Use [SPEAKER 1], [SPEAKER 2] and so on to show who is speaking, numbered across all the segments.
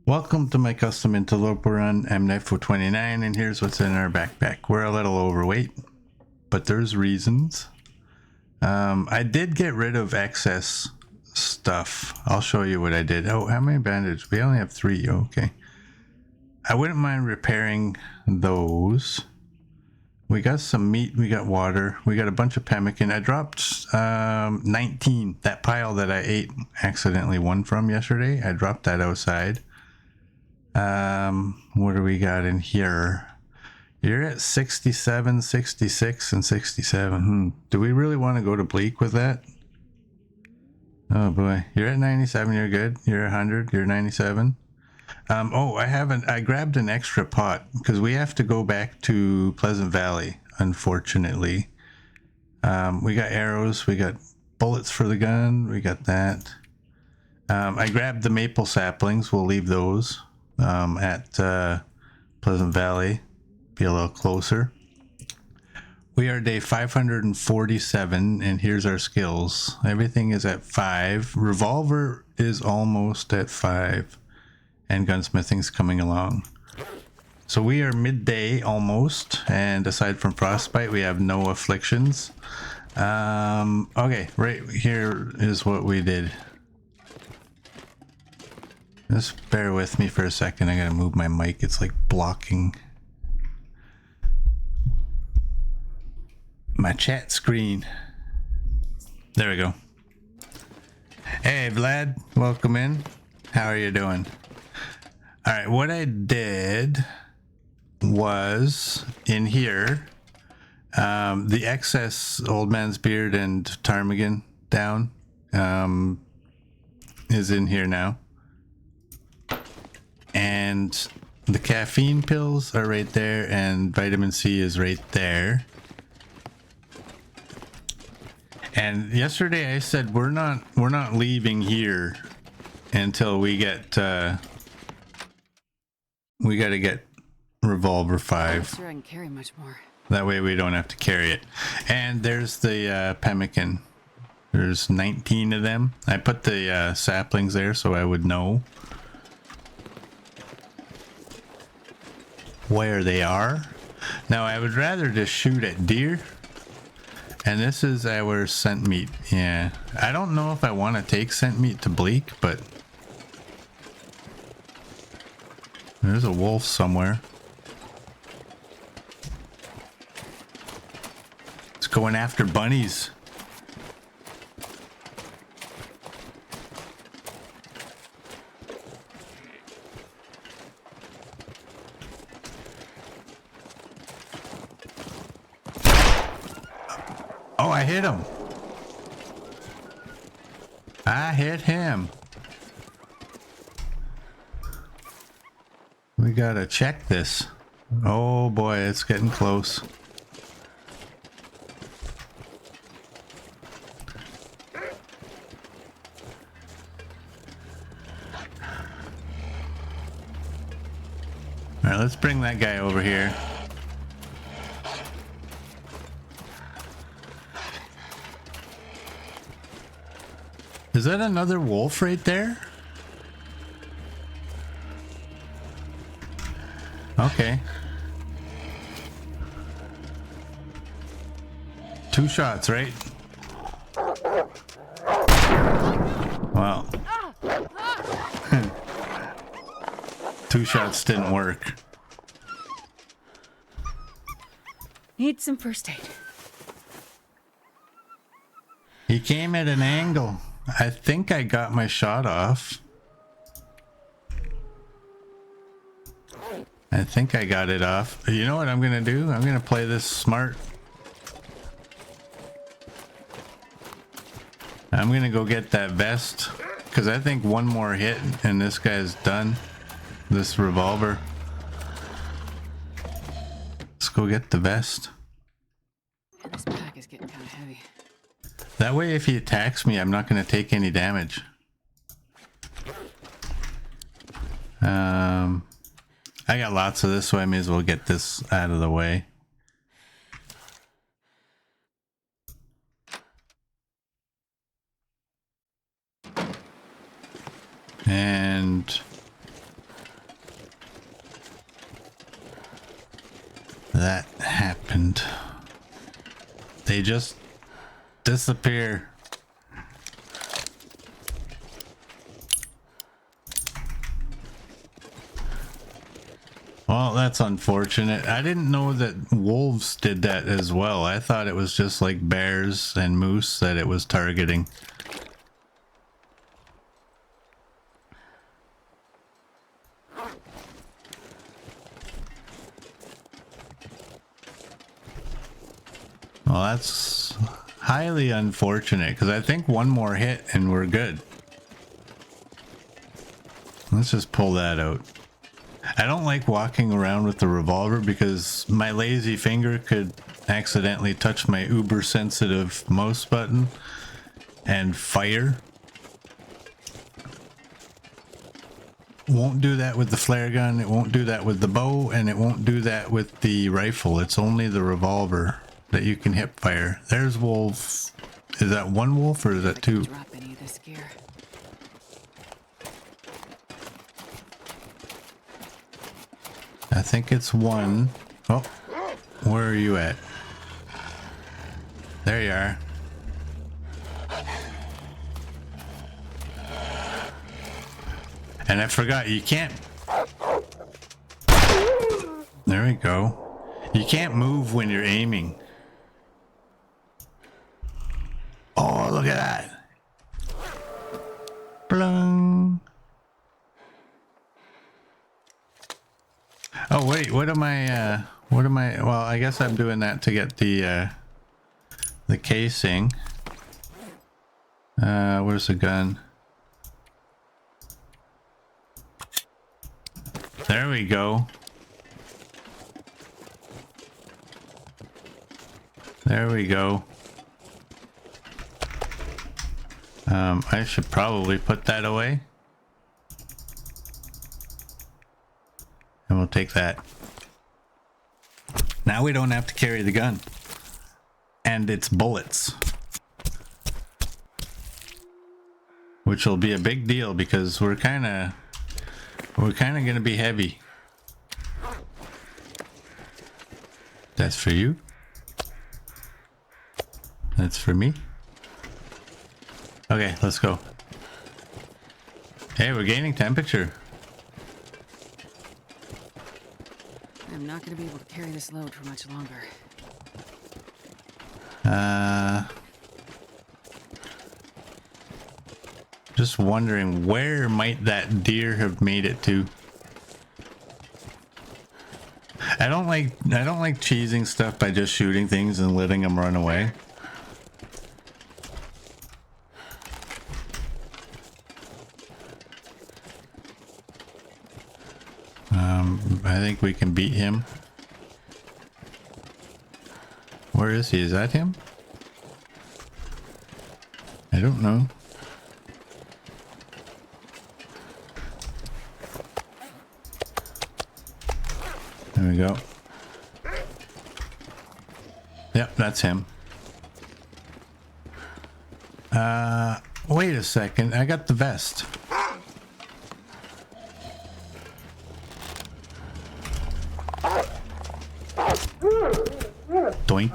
[SPEAKER 1] Welcome to my custom Interloper run. I'm Knife429 and here's what's in our backpack. We're a little overweight, but there's reasons. I did get rid of excess stuff. I'll show you what I did. Oh, how many bandages? We only have 3. Okay. I wouldn't mind repairing those. We got some meat, we got water, we got a bunch of pemmican. I dropped 19. That pile that I ate accidentally one from yesterday, I dropped that outside. What do we got in here? You're at 67, 66, and 67. Do we really want to go to bleak with that? Oh boy. You're at 97, you're good. You're 100, you're 97. I grabbed an extra pot because we have to go back to Pleasant Valley, unfortunately. We got arrows, we got bullets for the gun, we got that. I grabbed the maple saplings, we'll leave those at Pleasant Valley, be a little closer. We are day 547 and here's our skills. Everything is at 5. Revolver is almost at 5 and gunsmithing's coming along. So we are midday almost, and aside from frostbite we have no afflictions. Okay, right here is what we did. Just bear with me for a second. I gotta move my mic. It's like blocking my chat screen. There we go. Hey Vlad, welcome in. How are you doing? All right, what I did was in here, the excess Old Man's Beard and ptarmigan down is in here now. And the caffeine pills are right there and vitamin C is right there. And yesterday I said we're not leaving here until we get we got to get revolver 5.
[SPEAKER 2] I'm sure I can carry much more.
[SPEAKER 1] That way we don't have to carry it. And there's the pemmican. There's 19 of them. I put the saplings there so I would know where they are. Now I would rather just shoot at deer. And this is our scent meat. Yeah, I don't know if I want to take scent meat to bleak, but there's a wolf somewhere. It's going after bunnies. Oh, I hit him. I hit him. We gotta check this. Oh boy, it's getting close. All right, let's bring that guy over here. Is that another wolf right there? Okay. 2 shots, right? Well. 2 shots didn't work.
[SPEAKER 2] Need some first aid.
[SPEAKER 1] He came at an angle. I think I got my shot off. I think I got it off. You know what I'm gonna do? I'm gonna play this smart. I'm gonna go get that vest, because I think one more hit and this guy's done. This revolver. Let's go get the vest.
[SPEAKER 2] Yeah, this pack is getting kind of heavy.
[SPEAKER 1] That way if he attacks me, I'm not going to take any damage. I got lots of this, so I may as well get this out of the way. And that happened. They just disappear. Well, that's unfortunate. I didn't know that wolves did that as well. I thought it was just like bears and moose that it was targeting. Well, that's highly unfortunate because I think one more hit and we're good. Let's just pull that out. I don't like walking around with the revolver because my lazy finger could accidentally touch my uber sensitive mouse button and fire. Won't do that with the flare gun, it won't do that with the bow, and it won't do that with the rifle. It's only the revolver that you can hip fire. There's wolf. Is that one wolf or is that two?
[SPEAKER 2] Drop any of this gear.
[SPEAKER 1] I think it's one. Oh, where are you at? There you are. And I forgot, you can't... There we go. You can't move when you're aiming. Oh, look at that. Blung. Oh, wait, what am I, well, I guess I'm doing that to get the casing. Where's the gun? There we go. There we go. I should probably put that away. And we'll take that. Now we don't have to carry the gun. And its bullets. Which will be a big deal because we're kinda gonna be heavy. That's for you. That's for me. Okay, let's go. Hey, we're gaining temperature.
[SPEAKER 2] I'm not going to be able to carry this load for much longer.
[SPEAKER 1] Just wondering, where might that deer have made it to? I don't like cheesing stuff by just shooting things and letting them run away. I think we can beat him. Where is he? Is that him? I don't know. There we go. Yep, that's him. Wait a second. I got the vest. Doink.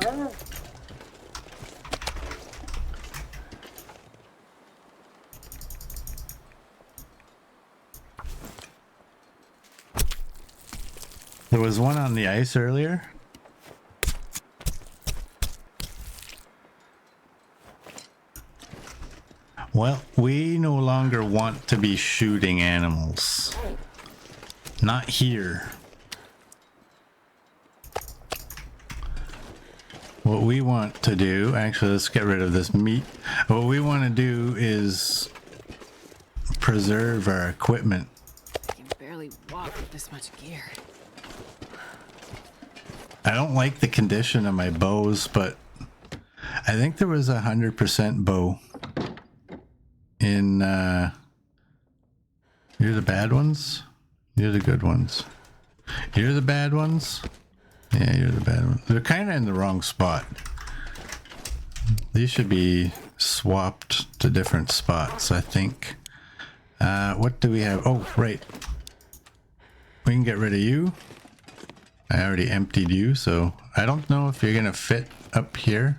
[SPEAKER 1] There was one on the ice earlier. Well, we no longer want to be shooting animals. Not here. What we want to do, actually, let's get rid of this meat. What we want to do is preserve our equipment.
[SPEAKER 2] I can barely walk with this much gear.
[SPEAKER 1] I don't like the condition of my bows, but I think there was 100% bow in, you're the bad ones? You're the good ones. You're the bad ones? Yeah, you're the bad ones. They're kind of in the wrong spot. These should be swapped to different spots, I think. What do we have? Oh, right. We can get rid of you. I already emptied you, so I don't know if you're gonna fit up here.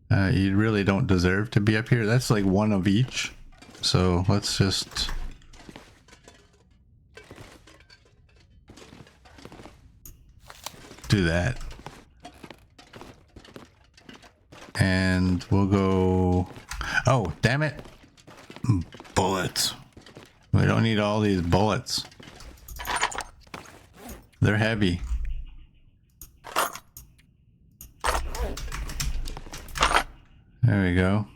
[SPEAKER 1] You really don't deserve to be up here. That's like one of each. So let's just... do that. And we'll go... oh, damn it. Bullets. We don't need all these bullets. They're heavy. There we go.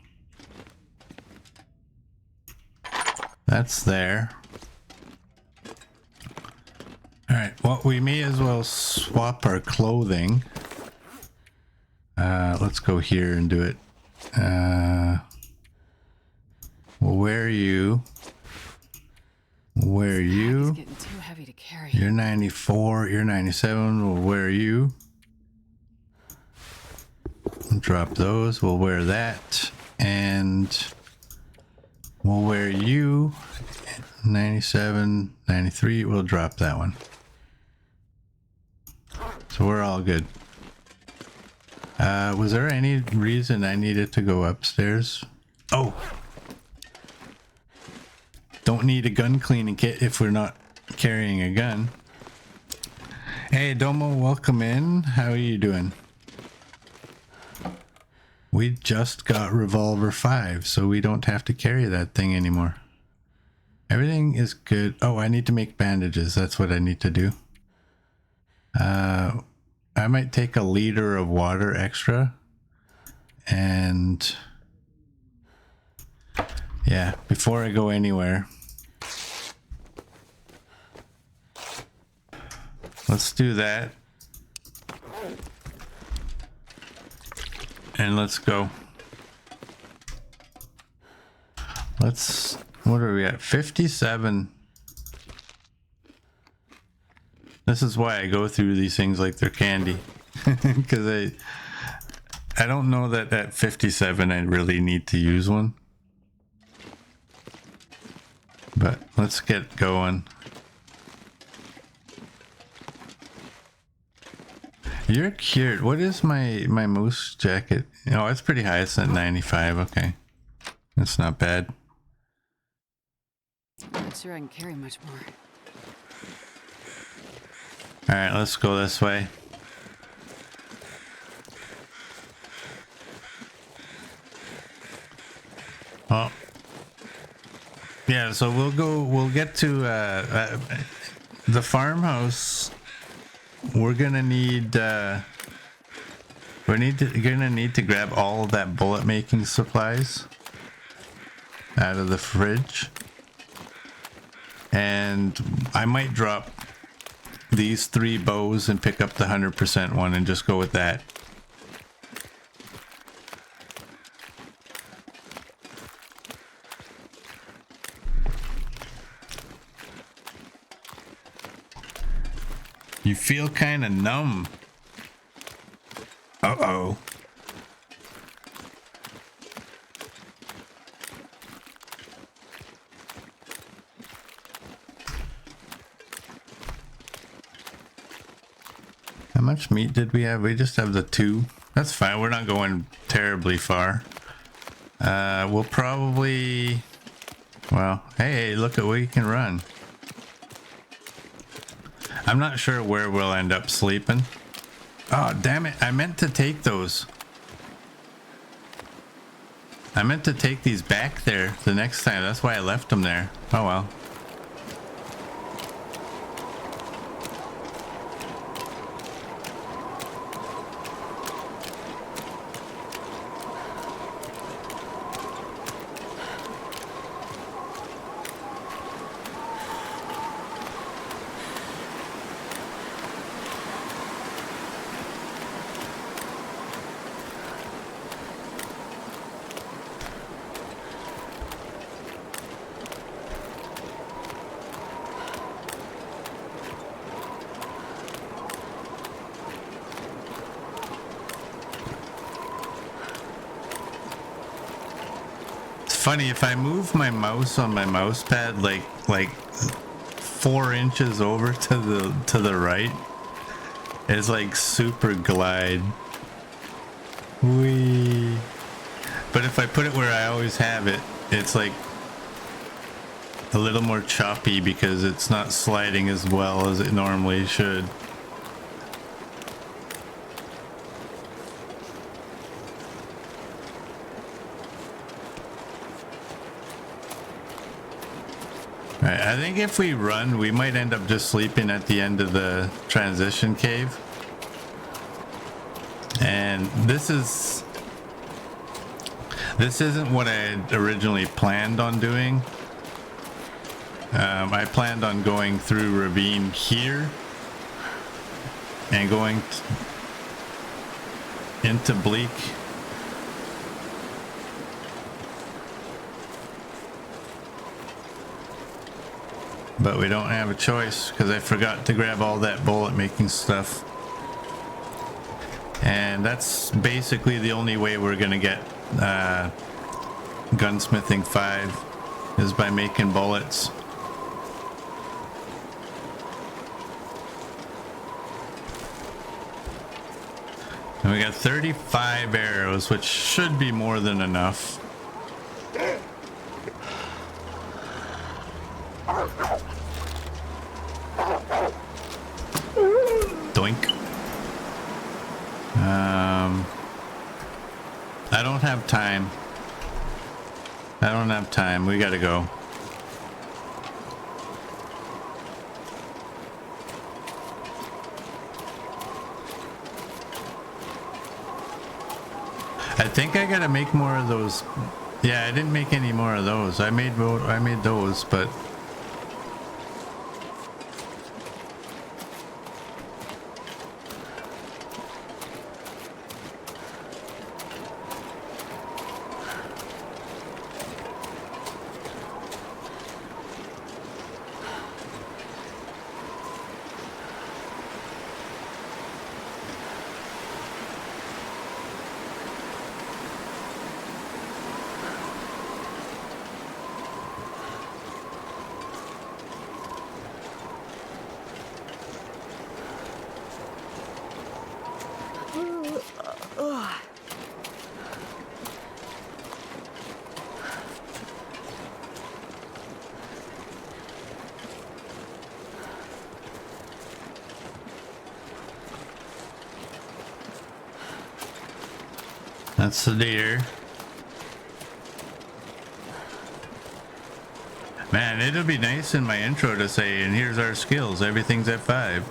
[SPEAKER 1] That's there. Alright, well, we may as well swap our clothing. Let's go here and do it. We'll wear you. Wear you.
[SPEAKER 2] It's getting too heavy to carry.
[SPEAKER 1] You're 94, you're 97. We'll wear you. Drop those. We'll wear that. And we'll wear you. 97, 93. We'll drop that one. So we're all good. Was there any reason I needed to go upstairs? Oh! Don't need a gun cleaning kit if we're not carrying a gun. Hey Domo, welcome in. How are you doing? We just got Revolver 5, so we don't have to carry that thing anymore. Everything is good. Oh, I need to make bandages. That's what I need to do. I might take a liter of water extra. And yeah, before I go anywhere, let's do that. And let's go. Let's, what are we at? 57. This is why I go through these things like they're candy. Because I don't know that at 57 I really need to use one. But let's get going. You're cured. What is my moose jacket? Oh, it's pretty high. It's at 95. Okay. That's not bad.
[SPEAKER 2] Not sure I can carry much more.
[SPEAKER 1] Alright, let's go this way. Oh. Yeah, so we'll get to the farmhouse. We're gonna need gonna need to grab all of that bullet making supplies out of the fridge. And I might drop these 3 bows and pick up the 100% one and just go with that. You feel kind of numb. Uh-oh. How much meat did we have? We just have the 2. That's fine. We're not going terribly far. We'll probably... well, hey, look at where you can run. I'm not sure where we'll end up sleeping. Oh, damn it. I meant to take those. I meant to take these back there the next time. That's why I left them there. Oh, well. Funny, if I move my mouse on my mouse pad like 4 4 inches over to the right. It's like super glide. Whee. But if I put it where I always have it, it's like a little more choppy because it's not sliding as well as it normally should. Right, I think if we run, we might end up just sleeping at the end of the transition cave. And this isn't what I had originally planned on doing. I planned on going through ravine here and going into Bleak. But we don't have a choice because I forgot to grab all that bullet making stuff. And that's basically the only way we're gonna get gunsmithing 5 is by making bullets. And we got 35 arrows, which should be more than enough. Doink. I don't have time. I don't have time. We gotta go. I think I gotta make more of those. Yeah, I didn't make any more of those. I made those, but that's the deer. Man, it'll be nice in my intro to say, and here's our skills. Everything's at 5.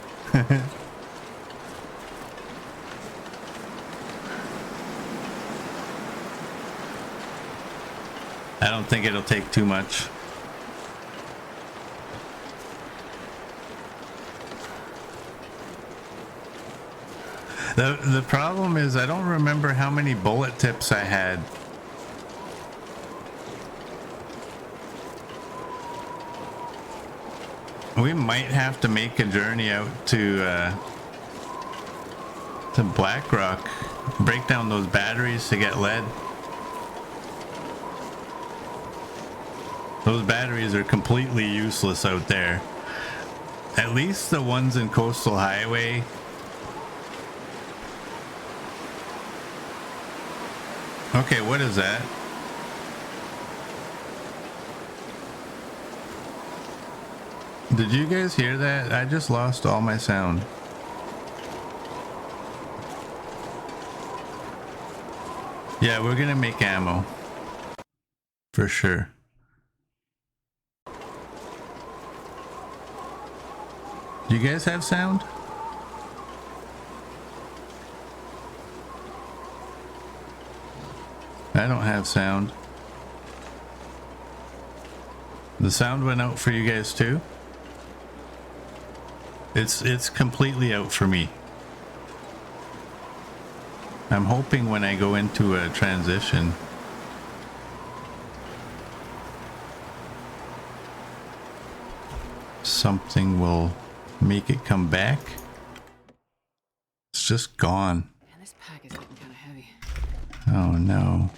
[SPEAKER 1] I don't think it'll take too much. The problem is I don't remember how many bullet tips I had. We might have to make a journey out to Blackrock, break down those batteries to get lead. Those batteries are completely useless out there. At least the ones in Coastal Highway. Okay, what is that? Did you guys hear that? I just lost all my sound. Yeah, we're gonna make ammo. For sure. Do you guys have sound? I don't have sound. The sound went out for you guys too? It's completely out for me. I'm hoping when I go into a transition something will make it come back. It's just gone.
[SPEAKER 2] Man, this pack is getting kind of heavy.
[SPEAKER 1] Oh no.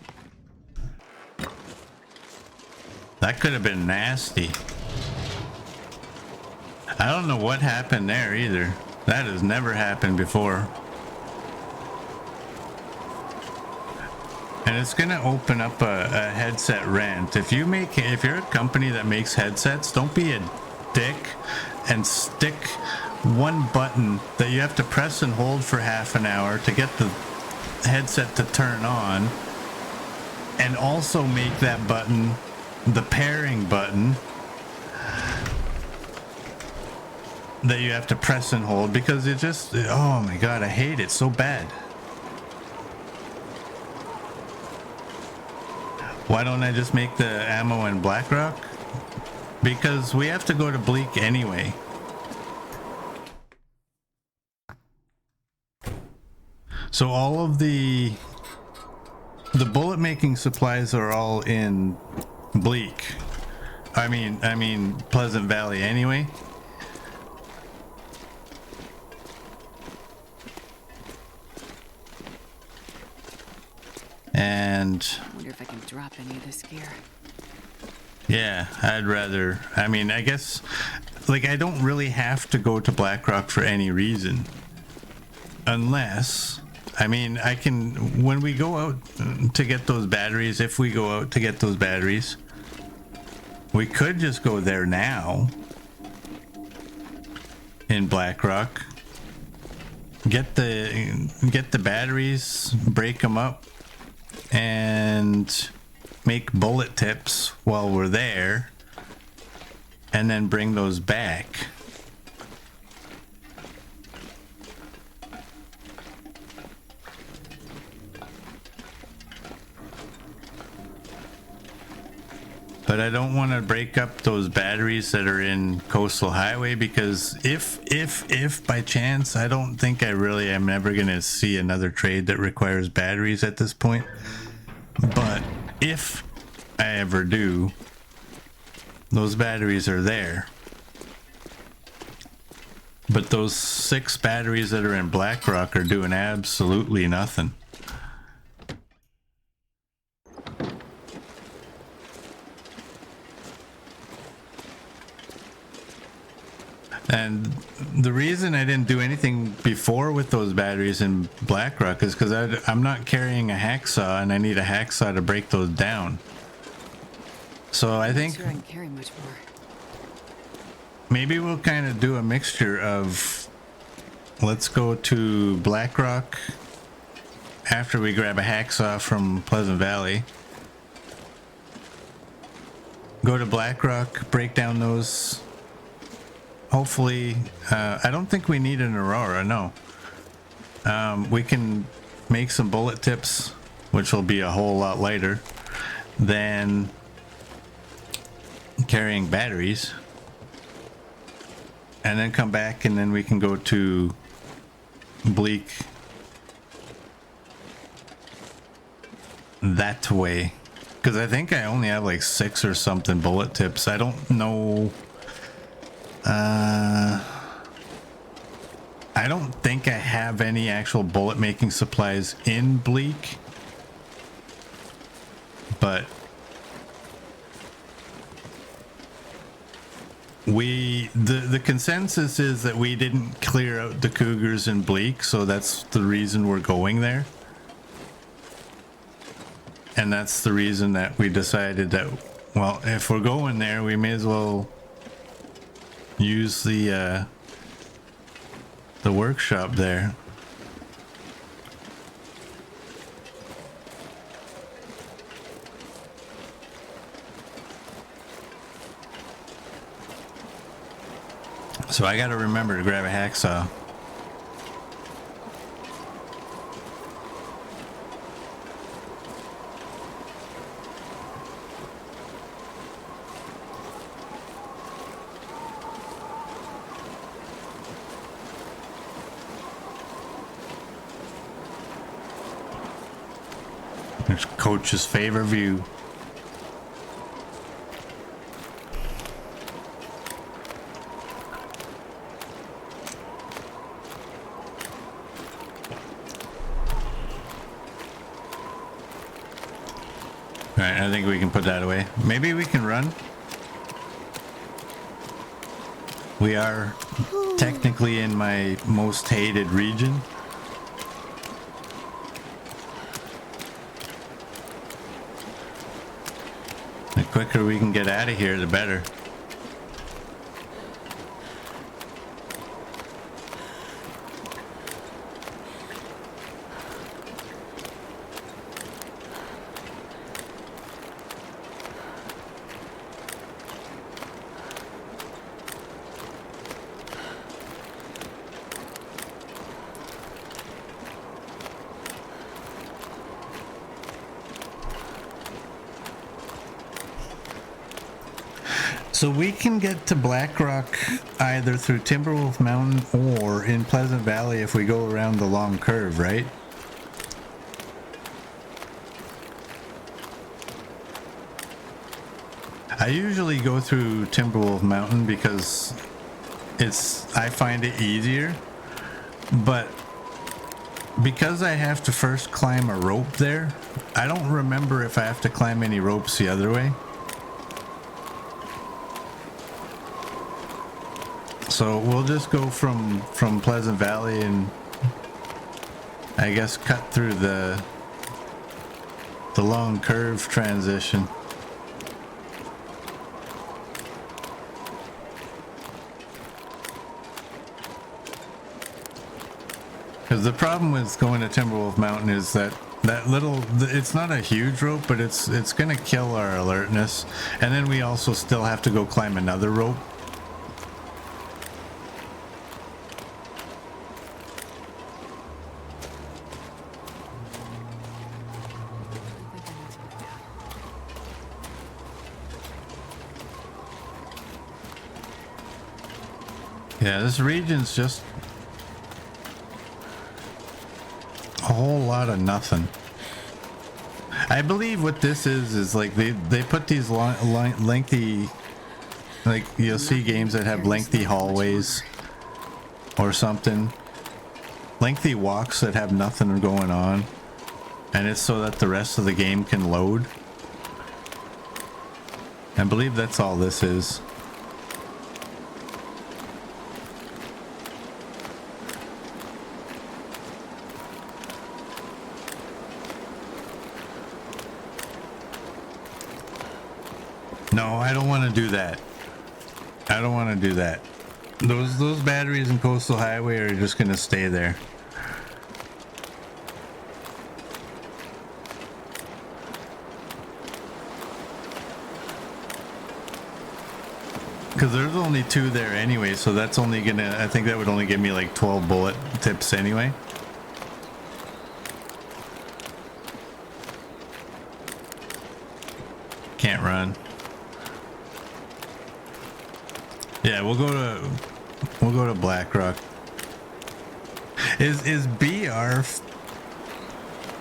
[SPEAKER 1] That could have been nasty. I don't know what happened there either. That has never happened before. And it's gonna open up a headset rant. If you're a company that makes headsets, don't be a dick and stick one button that you have to press and hold for half an hour to get the headset to turn on, and also make that button the pairing button that you have to press and hold, because it just, oh my god, I hate it so bad. Why don't I just make the ammo in Blackrock? Because we have to go to Bleak anyway. So all of the bullet making supplies are all in Bleak. I mean Pleasant Valley anyway. And
[SPEAKER 2] I wonder if I can drop any of this gear.
[SPEAKER 1] yeah, I'd rather, I mean, I guess, like, I don't really have to go to Blackrock for any reason. Unless, I mean, I can, when we go out to get those batteries, if we go out to get those batteries, we could just go there now in Blackrock, get the batteries, break them up, and make bullet tips while we're there, and then bring those back. But I don't want to break up those batteries that are in Coastal Highway, because if by chance, I don't think I really am ever going to see another trade that requires batteries at this point. But if I ever do, those batteries are there. But those 6 batteries that are in Blackrock are doing absolutely nothing. And the reason I didn't do anything before with those batteries in Blackrock is because I'm not carrying a hacksaw, and I need a hacksaw to break those down. So I think
[SPEAKER 2] I'm sure I can carry much more.
[SPEAKER 1] maybe we'll kind of do a mixture of, let's go to Blackrock after we grab a hacksaw from Pleasant Valley. Go to Blackrock, break down those. Hopefully, I don't think we need an Aurora, no. We can make some bullet tips, which will be a whole lot lighter than carrying batteries. And then come back, and then we can go to Bleak that way. Because I think I only have like 6 or something bullet tips. I don't know. I don't think I have any actual bullet making supplies in Bleak, but the consensus is that we didn't clear out the Cougars in Bleak, so that's the reason we're going there. And that's the reason that we decided that, well, if we're going there, we may as well use the workshop there. So I gotta remember to grab a hacksaw. There's Coach's favorite view. Alright, I think we can put that away. Maybe we can run. We are technically in my most hated region. The quicker we can get out of here, the better. So we can get to Blackrock either through Timberwolf Mountain or in Pleasant Valley if we go around the long curve, right? I usually go through Timberwolf Mountain because I find it easier, but because I have to first climb a rope there, I don't remember if I have to climb any ropes the other way. So we'll just go from Pleasant Valley and I guess cut through the long curve transition. Because the problem with going to Timberwolf Mountain is that little, it's not a huge rope, but it's gonna kill our alertness, and then we also still have to go climb another rope. Yeah, this region's just a whole lot of nothing. I believe what this is like they put these lengthy, like you'll see games that have lengthy hallways or something, lengthy walks that have nothing going on, and it's so that the rest of the game can load. I believe that's all this is. No, I don't want to do that. I don't want to do that. Those batteries in Coastal Highway are just going to stay there. Because there's only 2 there anyway, so that's only gonna, I think that would only give me like 12 bullet tips anyway. Can't run. Yeah, we'll go to Blackrock. Is BR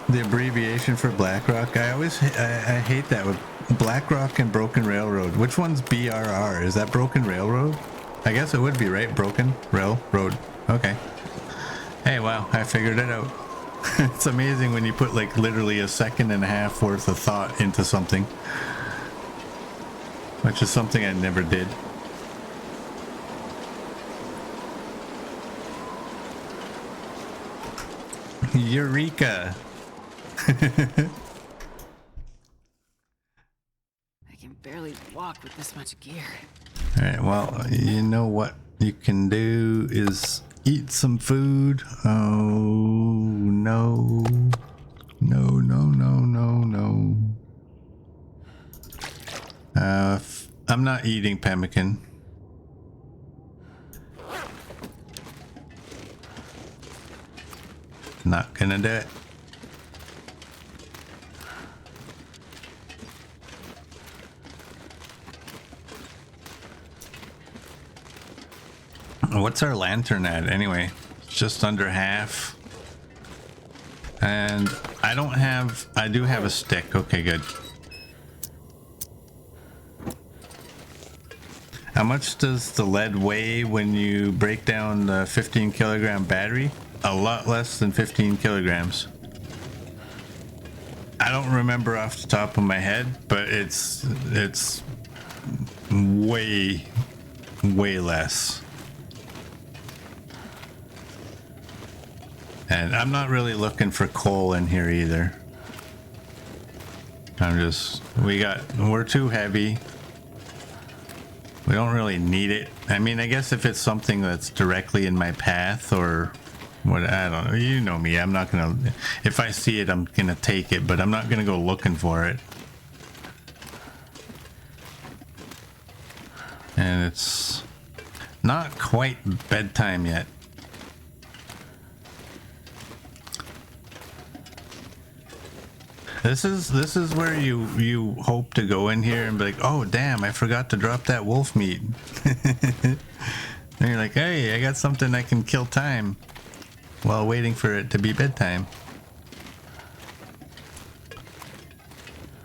[SPEAKER 1] the abbreviation for Blackrock? I hate that with Blackrock and Broken Railroad. Which one's BRR? Is that Broken Railroad? I guess it would be, right? Broken Railroad. Okay. Hey, wow, I figured it out. It's amazing when you put like literally a second and a half worth of thought into something, which is something I never did. Eureka!
[SPEAKER 2] I can barely walk with this much gear.
[SPEAKER 1] Alright, well, you know what you can do is eat some food. Oh, no. No, no, no, no, no. I'm not eating pemmican. Not gonna do it. What's our lantern at anyway? It's just under half. And I do have a stick. Okay, good. How much does the lead weigh when you break down the 15 kilogram battery? A lot less than 15 kilograms. I don't remember off the top of my head, but it's way less. And I'm not really looking for coal in here either. We're too heavy. We don't really need it. I mean, I guess if it's something that's directly in my path or what, I don't know. You know me. I'm not gonna, if I see it, I'm gonna take it, but I'm not gonna go looking for it. And it's not quite bedtime yet. This is where you hope to go in here and be like, oh damn, I forgot to drop that wolf meat. And you're like, hey, I got something I can kill time while waiting for it to be bedtime.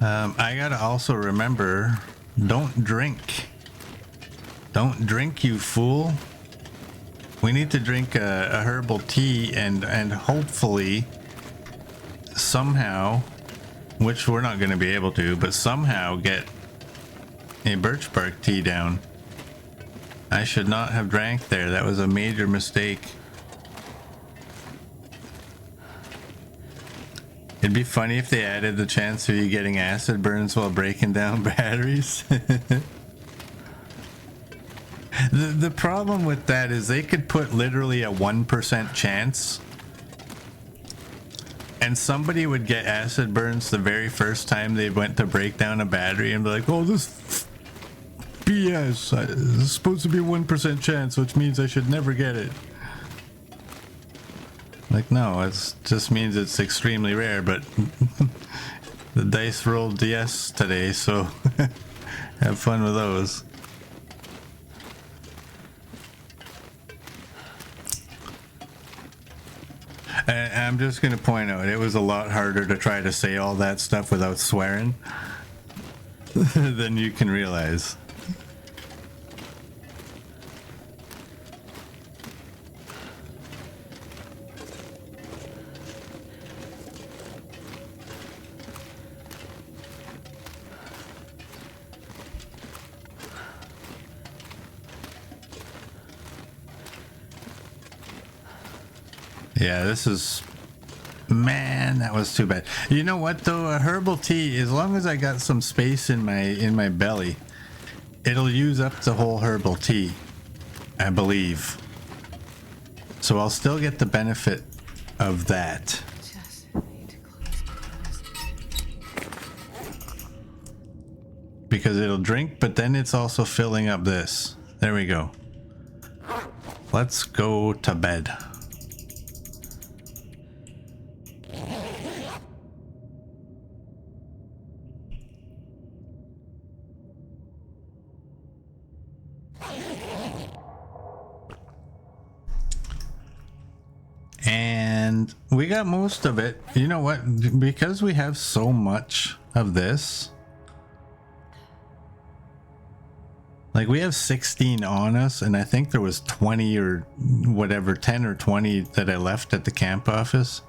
[SPEAKER 1] I gotta also remember, don't drink. Don't drink, you fool. We need to drink a herbal tea and hopefully somehow, which we're not going to be able to, but somehow get a birch bark tea down. I should not have drank there. That was a major mistake. It'd be funny if they added the chance of you getting acid burns while breaking down batteries. The problem with that is they could put literally a 1% chance, and somebody would get acid burns the very first time they went to break down a battery and be like, oh, this BS. It's supposed to be a 1% chance, which means I should never get it. Like, no, it just means it's extremely rare, but the dice rolled yes today, so have fun with those. I'm just going to point out, it was a lot harder to try to say all that stuff without swearing than you can realize. Yeah, this is... Man, that was too bad. You know what though? A herbal tea, as long as I got some space in my belly, it'll use up the whole herbal tea, I believe. So I'll still get the benefit of that.
[SPEAKER 2] Just need to close my eyes.
[SPEAKER 1] Because it'll drink, but then it's also filling up this. There we go. Let's go to bed. And we got most of it. You know what? Because we have so much of this, like we have 16 on us, and I think there was 20 or whatever, 10 or 20 that I left at the camp office.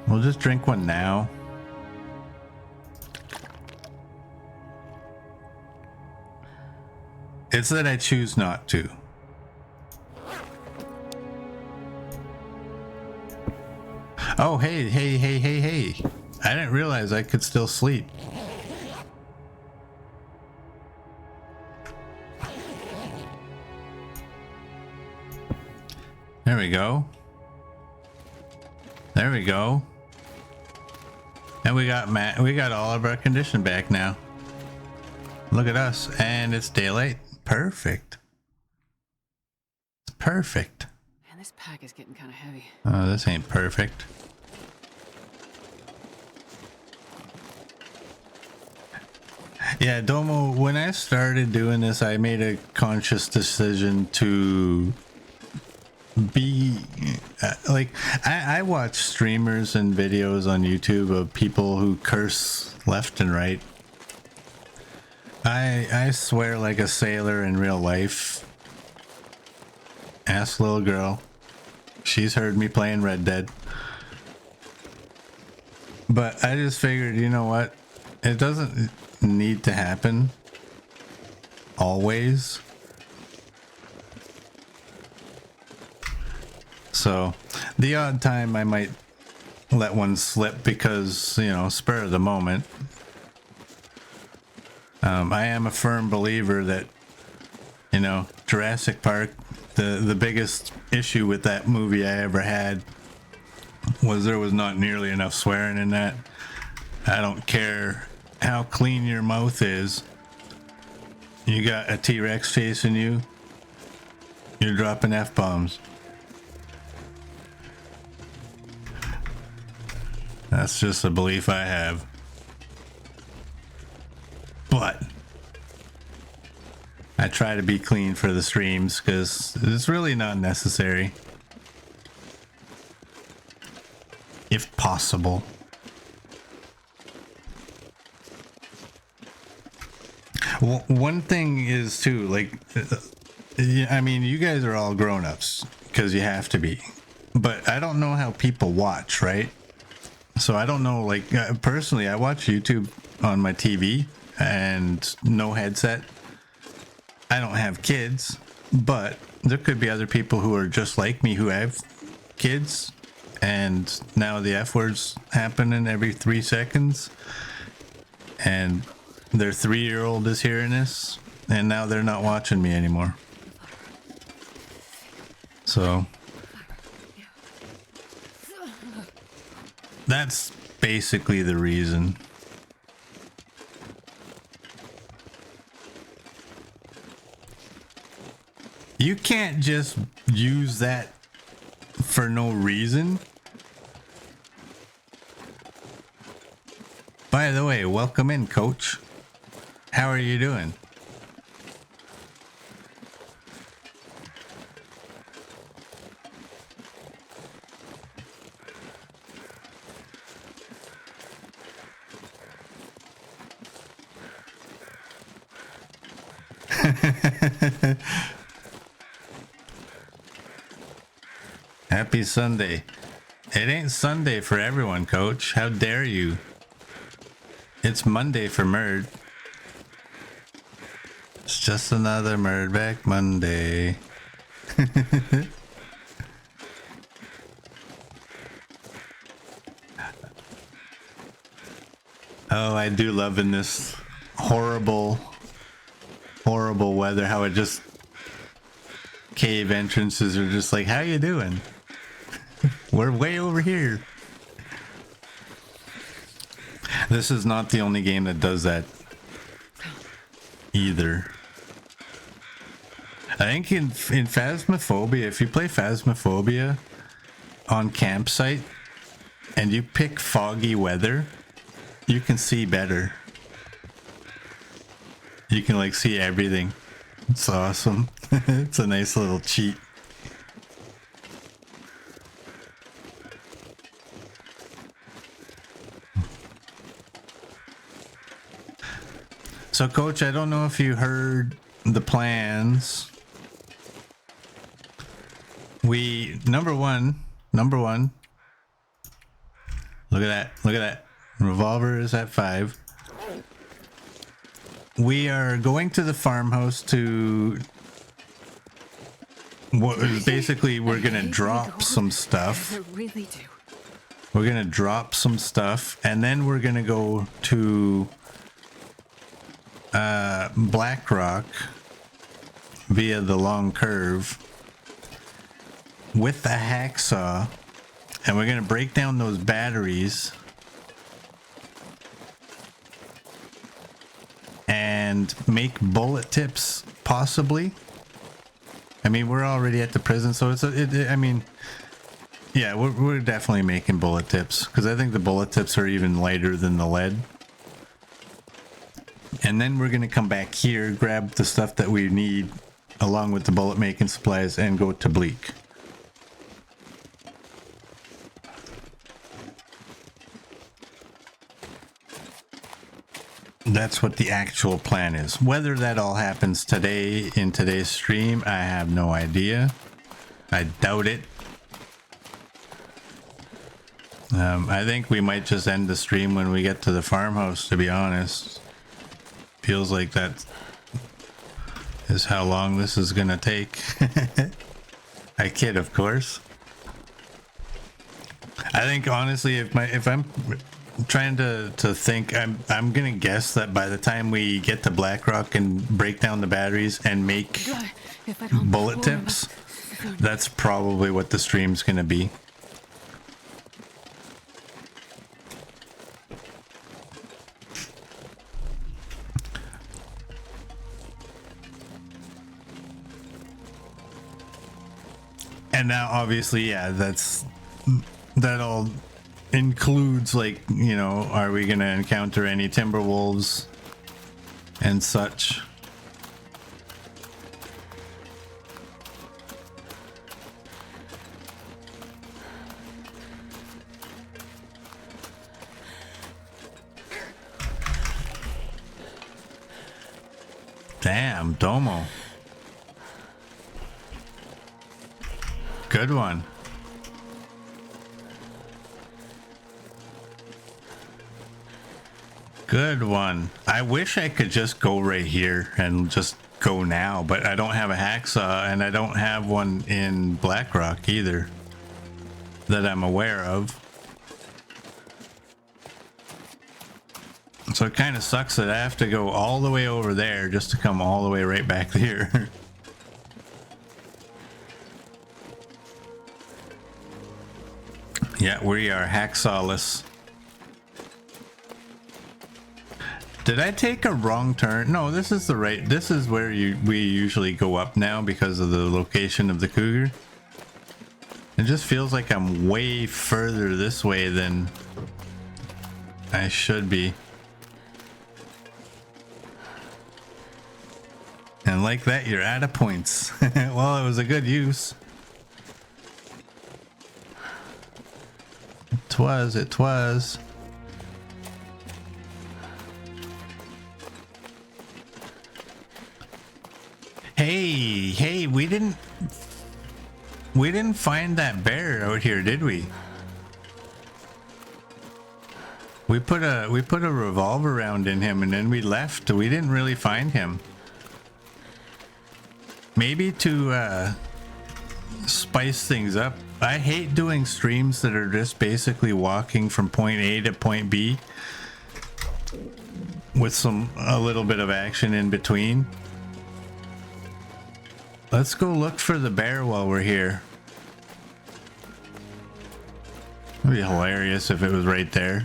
[SPEAKER 1] We'll just drink one now. It's that I choose not to. Oh, hey. I didn't realize I could still sleep. There we go. There we go. And we got all of our condition back now. Look at us, and it's daylight. Perfect. It's perfect.
[SPEAKER 2] Man, this pack is getting kind of heavy.
[SPEAKER 1] Oh, this ain't perfect. Yeah, Domo, when I started doing this, I made a conscious decision to be like, I watch streamers and videos on YouTube of people who curse left and right. I swear like a sailor in real life. Ask little girl. She's heard me playing Red Dead. But I just figured, you know what? It doesn't need to happen always. So The odd time I might let one slip because, you know, spur of the moment. I am a firm believer that, you know, Jurassic Park, the biggest issue with that movie I ever had was there was not nearly enough swearing in that. I don't care how clean your mouth is. You got a T-Rex chasing you, you're dropping F-bombs. That's just a belief I have. But I try to be clean for the streams because it's really not necessary. If possible. Well, one thing is too, like, I mean, you guys are all grown-ups because you have to be. But I don't know how people watch, right? So I don't know, like, personally, I watch YouTube on my TV and no headset. I don't have kids, but there could be other people who are just like me who have kids, and now the F word's happening every 3 seconds, and their 3-year-old is hearing this, and now they're not watching me anymore. So that's basically the reason. You can't just use that for no reason. By the way, welcome in, Coach. How are you doing? Happy Sunday. It ain't Sunday for everyone, Coach. How dare you? It's Monday for Murd. It's just another Murdback Monday. Oh, I do love in this horrible weather how it just cave entrances are just like, how you doing? We're way over here. This is not the only game that does that either. I think in Phasmophobia, if you play Phasmophobia on campsite and you pick foggy weather, you can see better. You can like see everything. It's awesome. It's a nice little cheat. So, Coach, I don't know if you heard the plans. We, number one, look at that. Revolver is at 5. We are going to the farmhouse to, basically, we're going to drop some stuff.
[SPEAKER 2] I really do.
[SPEAKER 1] We're going to drop some stuff, and then we're going to go to Blackrock via the long curve with the hacksaw, and we're going to break down those batteries and make bullet tips, possibly. I mean, we're already at the prison, so I mean, yeah, we're definitely making bullet tips, because I think the bullet tips are even lighter than the lead. And then we're going to come back here, grab the stuff that we need along with the bullet making supplies, and go to Bleak. That's what the actual plan is. Whether that all happens today in today's stream, I have no idea. I doubt it. I think we might just end the stream when we get to the farmhouse, to be honest. Feels like that is how long this is gonna take. I kid, of course. I think honestly, if I'm trying to think, I'm gonna guess that by the time we get to Blackrock and break down the batteries and make
[SPEAKER 2] God, if I don't
[SPEAKER 1] bullet
[SPEAKER 2] warm up
[SPEAKER 1] tips,
[SPEAKER 2] soon.
[SPEAKER 1] that's probably what the stream's gonna be. And now obviously, yeah, that'll includes, like, you know, are we gonna encounter any timber wolves and such. Damn, Domo. Good one. Good one. I wish I could just go right here and just go now, but I don't have a hacksaw and I don't have one in Blackrock either that I'm aware of. So it kind of sucks that I have to go all the way over there just to come all the way right back here. Yeah, we are hacksawless. Did I take a wrong turn? No, this is the right. This is where we usually go up now because of the location of the cougar. It just feels like I'm way further this way than I should be. And like that, you're out of points. Well, it was a good use. It was. Hey, we didn't find that bear out here, did we? We put a revolver round in him and then we left. We didn't really find him. Maybe to spice things up. I hate doing streams that are just basically walking from point A to point B with a little bit of action in between. Let's go look for the bear while we're here. It'd be hilarious if it was right there.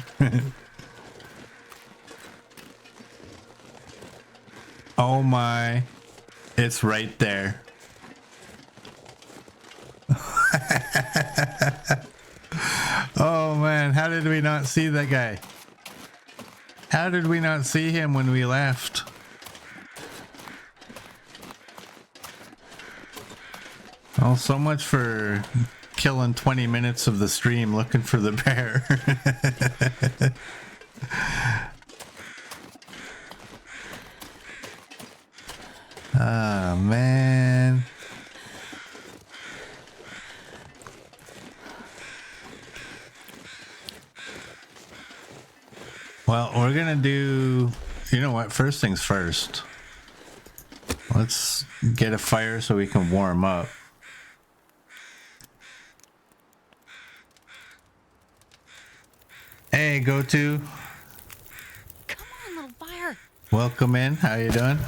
[SPEAKER 1] Oh my, it's right there. Oh man, how did we not see that guy? How did we not see him when we left? Well, so much for killing 20 minutes of the stream looking for the bear. Oh man. Well, we're gonna do, you know what, first things first. Let's get a fire so we can warm up. Hey, go-to.
[SPEAKER 2] Come on, little fire.
[SPEAKER 1] Welcome in. How you doing?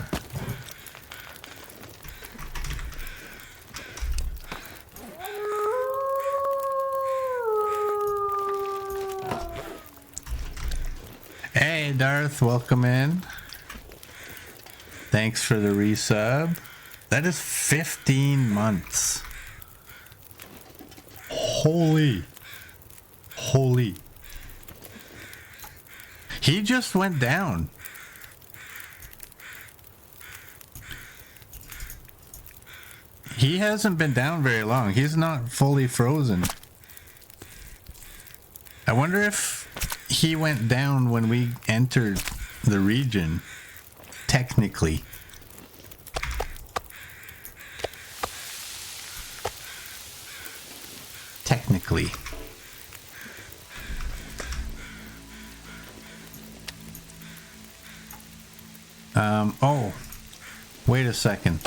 [SPEAKER 1] Hey, Darth. Welcome in. Thanks for the resub. That is 15 months. Holy. He just went down. He hasn't been down very long. He's not fully frozen. I wonder if he went down when we entered the region. Technically. Oh, wait a second.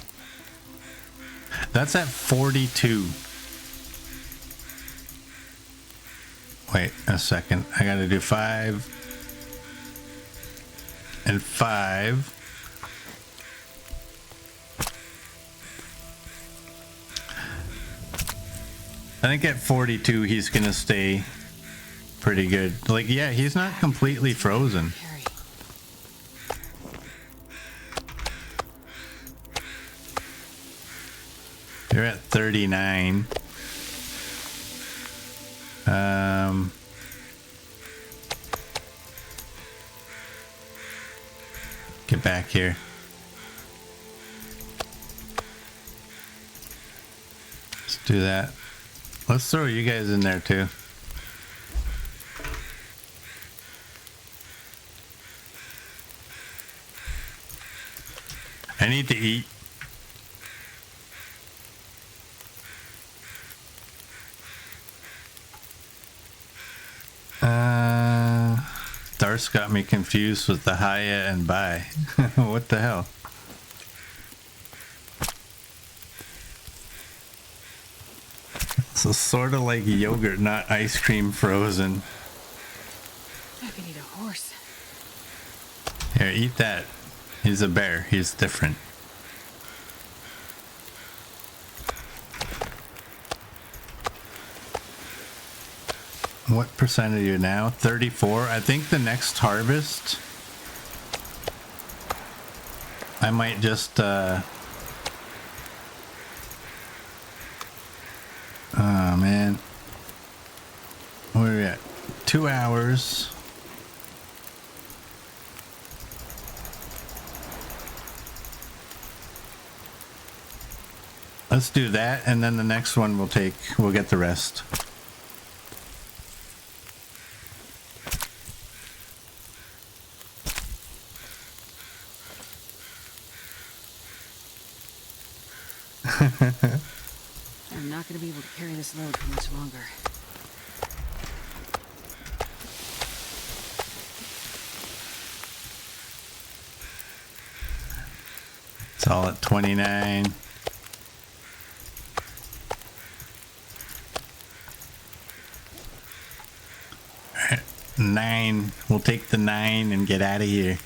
[SPEAKER 1] That's at 42. wait a second. I gotta do 5 and 5. I think at 42 he's gonna stay pretty good. Like, yeah, he's not completely frozen.
[SPEAKER 2] Carry.
[SPEAKER 1] You're at 39. Get back here. Let's do that. Let's throw you guys in there too. I need to eat. Darce got me confused with the Haya and Bai. What the hell? So sort of like yogurt, not ice cream frozen.
[SPEAKER 2] I could eat a horse.
[SPEAKER 1] Here, eat that. He's a bear. He's different. What percent are you now? 34. I think the next harvest I might just oh man. Where are we at? 2 hours. Let's do that, and then the next one we'll get the rest.
[SPEAKER 2] I'm not going to be able to carry this load for much longer.
[SPEAKER 1] It's all at 29. All right, 9. We'll take the 9 and get out of here.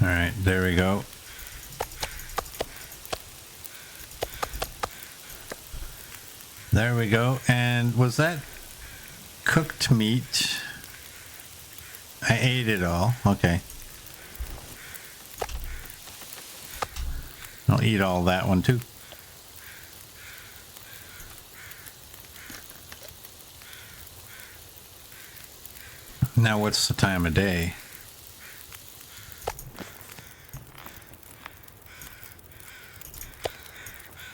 [SPEAKER 1] All right, there we go. There we go. And was that cooked meat? I ate it all. Okay. I'll eat all that one too. Now what's the time of day?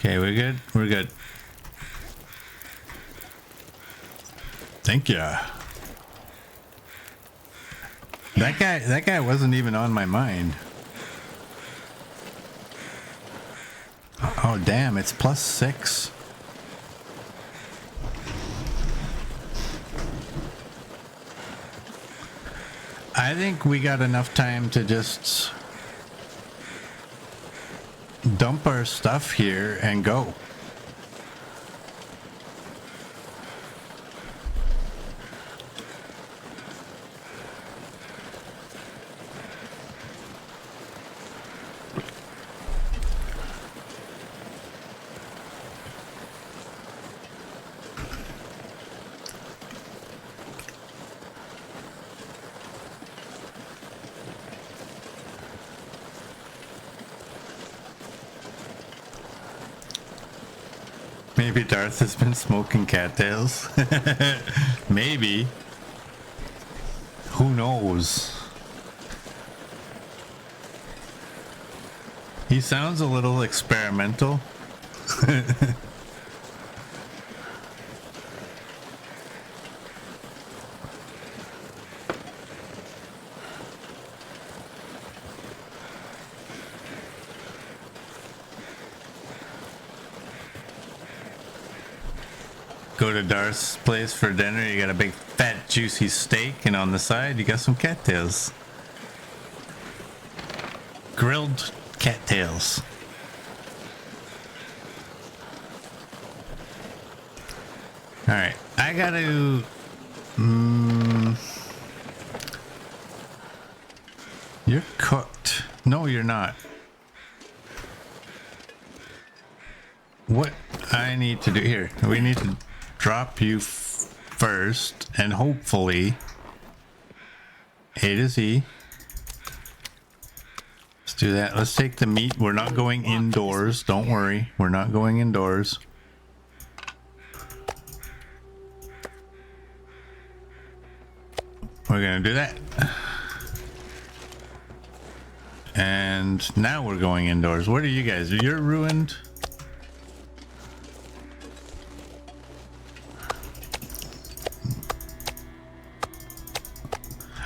[SPEAKER 1] Okay, we're good? We're good. Thank you. That guy wasn't even on my mind. Oh damn, it's +6. I think we got enough time to just dump our stuff here and go. Maybe Darth has been smoking cattails. Maybe. Who knows? He sounds a little experimental. go to Darth's place for dinner, you got a big fat juicy steak, and on the side you got some cattails. Grilled cattails. Alright, I gotta... You're cooked. No, you're not. What I need to do here, we need to drop you first, and hopefully A to Z. Let's do that. Let's take the meat. We're not going indoors. Don't worry. We're not going indoors. We're gonna do that. And now we're going indoors. What are you guys? You're ruined.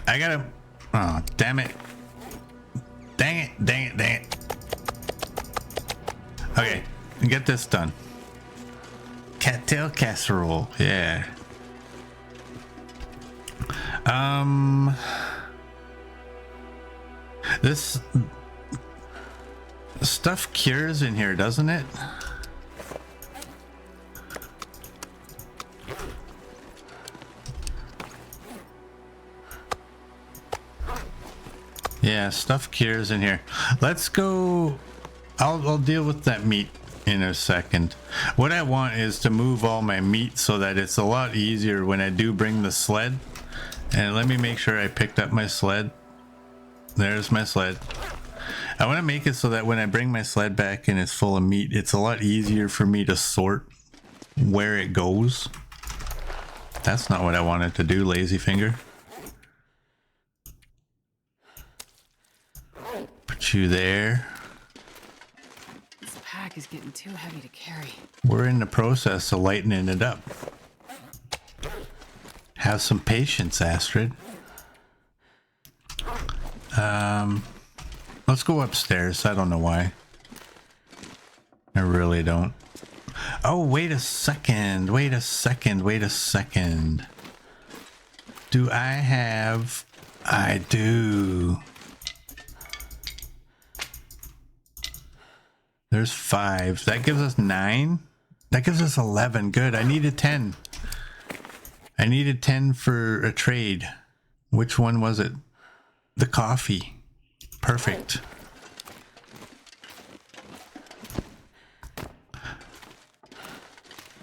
[SPEAKER 1] I gotta... Oh, damn it. Dang it, dang it, dang it. Okay, get this done. Cattail casserole, yeah. This stuff cures in here, doesn't it? Yeah, stuff cures in here. Let's go. I'll deal with that meat in a second. What I want is to move all my meat so that it's a lot easier when I do bring the sled. And let me make sure I picked up my sled. There's my sled. I want to make it so that when I bring my sled back and it's full of meat, it's a lot easier for me to sort where it goes. That's not what I wanted to do, lazy finger. Put you there.
[SPEAKER 2] This pack is getting too heavy to carry.
[SPEAKER 1] We're in the process of lightening it up. Have some patience, Astrid. Let's go upstairs. I don't know why. I really don't. Oh, wait a second. Wait a second. Wait a second. Do I have... I do. There's 5. That gives us 9. That gives us 11. Good. I needed 10. I needed 10 for a trade. Which one was it? The coffee. Perfect.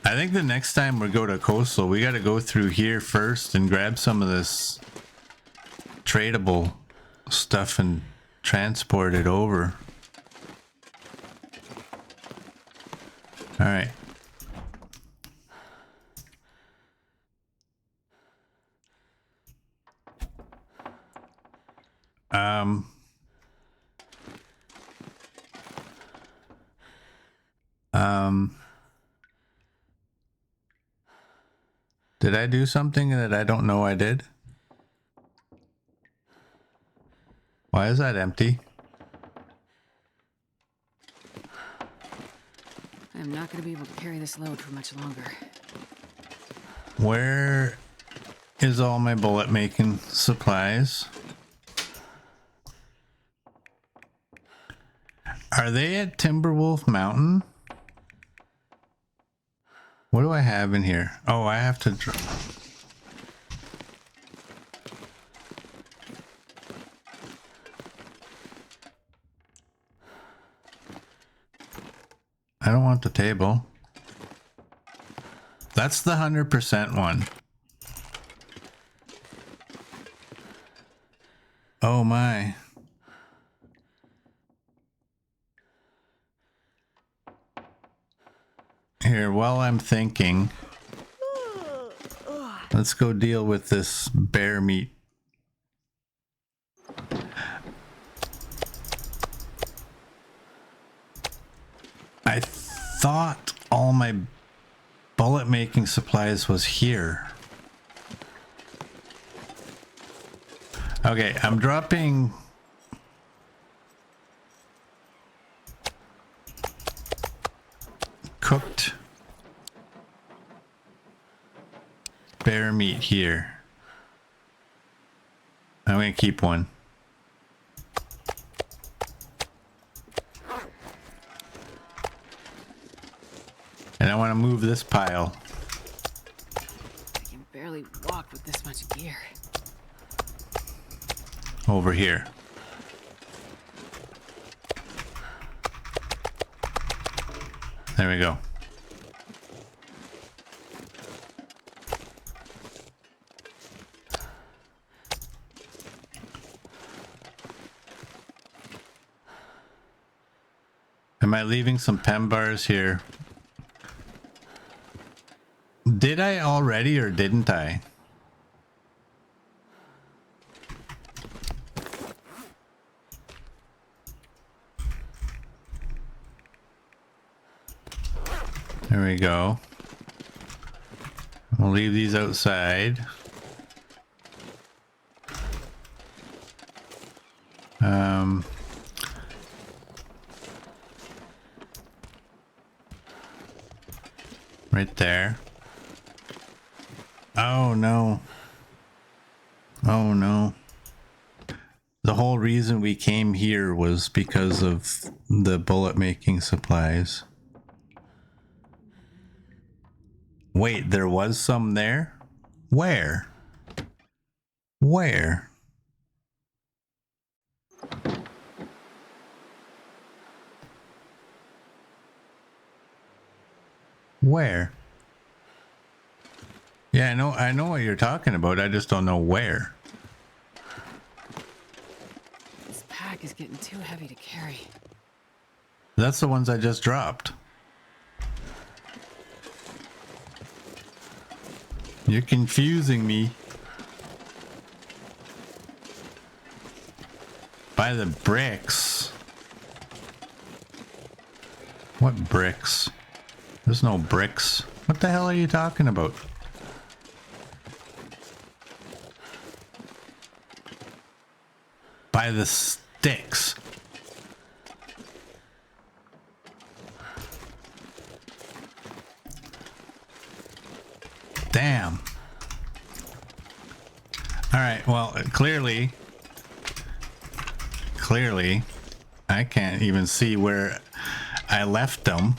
[SPEAKER 1] I think the next time we go to Coastal, we got to go through here first and grab some of this tradable stuff and transport it over. All right. Did I do something that I don't know I did? Why is that empty?
[SPEAKER 2] I'm not going to be able to carry this load for much longer.
[SPEAKER 1] Where is all my bullet making supplies? Are they at Timberwolf Mountain? What do I have in here? Oh, I have to... I don't want the table. That's the 100% one. Oh my. Here, while I'm thinking, let's go deal with this bear meat. I thought all my bullet making supplies was here. Okay, I'm dropping... cooked bear meat here. I'm gonna keep one. And I want to move this pile
[SPEAKER 2] I can barely walk with this much gear.
[SPEAKER 1] over here. There we go. Am I leaving some pen bars here? Did I already or didn't I? There we go. I'll leave these outside. Right there. Oh no. Oh no. The whole reason we came here was because of the bullet making supplies. Wait, there was some there? Where? Where? Where? Yeah, I know what you're talking about. I just don't know where.
[SPEAKER 2] This pack is getting too heavy to carry.
[SPEAKER 1] That's the ones I just dropped. You're confusing me. By the bricks. What bricks? There's no bricks. What the hell are you talking about? By the sticks. Damn. All right, well, clearly, I can't even see where I left them.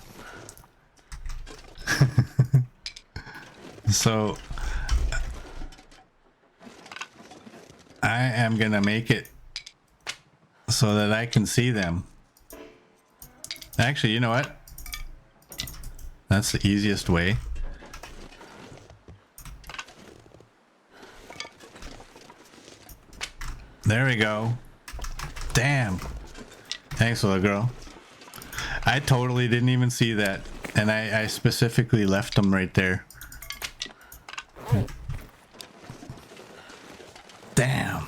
[SPEAKER 1] So I am gonna make it so that I can see them. Actually, you know what? That's the easiest way. There we go. Damn. Thanks, little girl. I totally didn't even see that. And I specifically left them right there. Damn.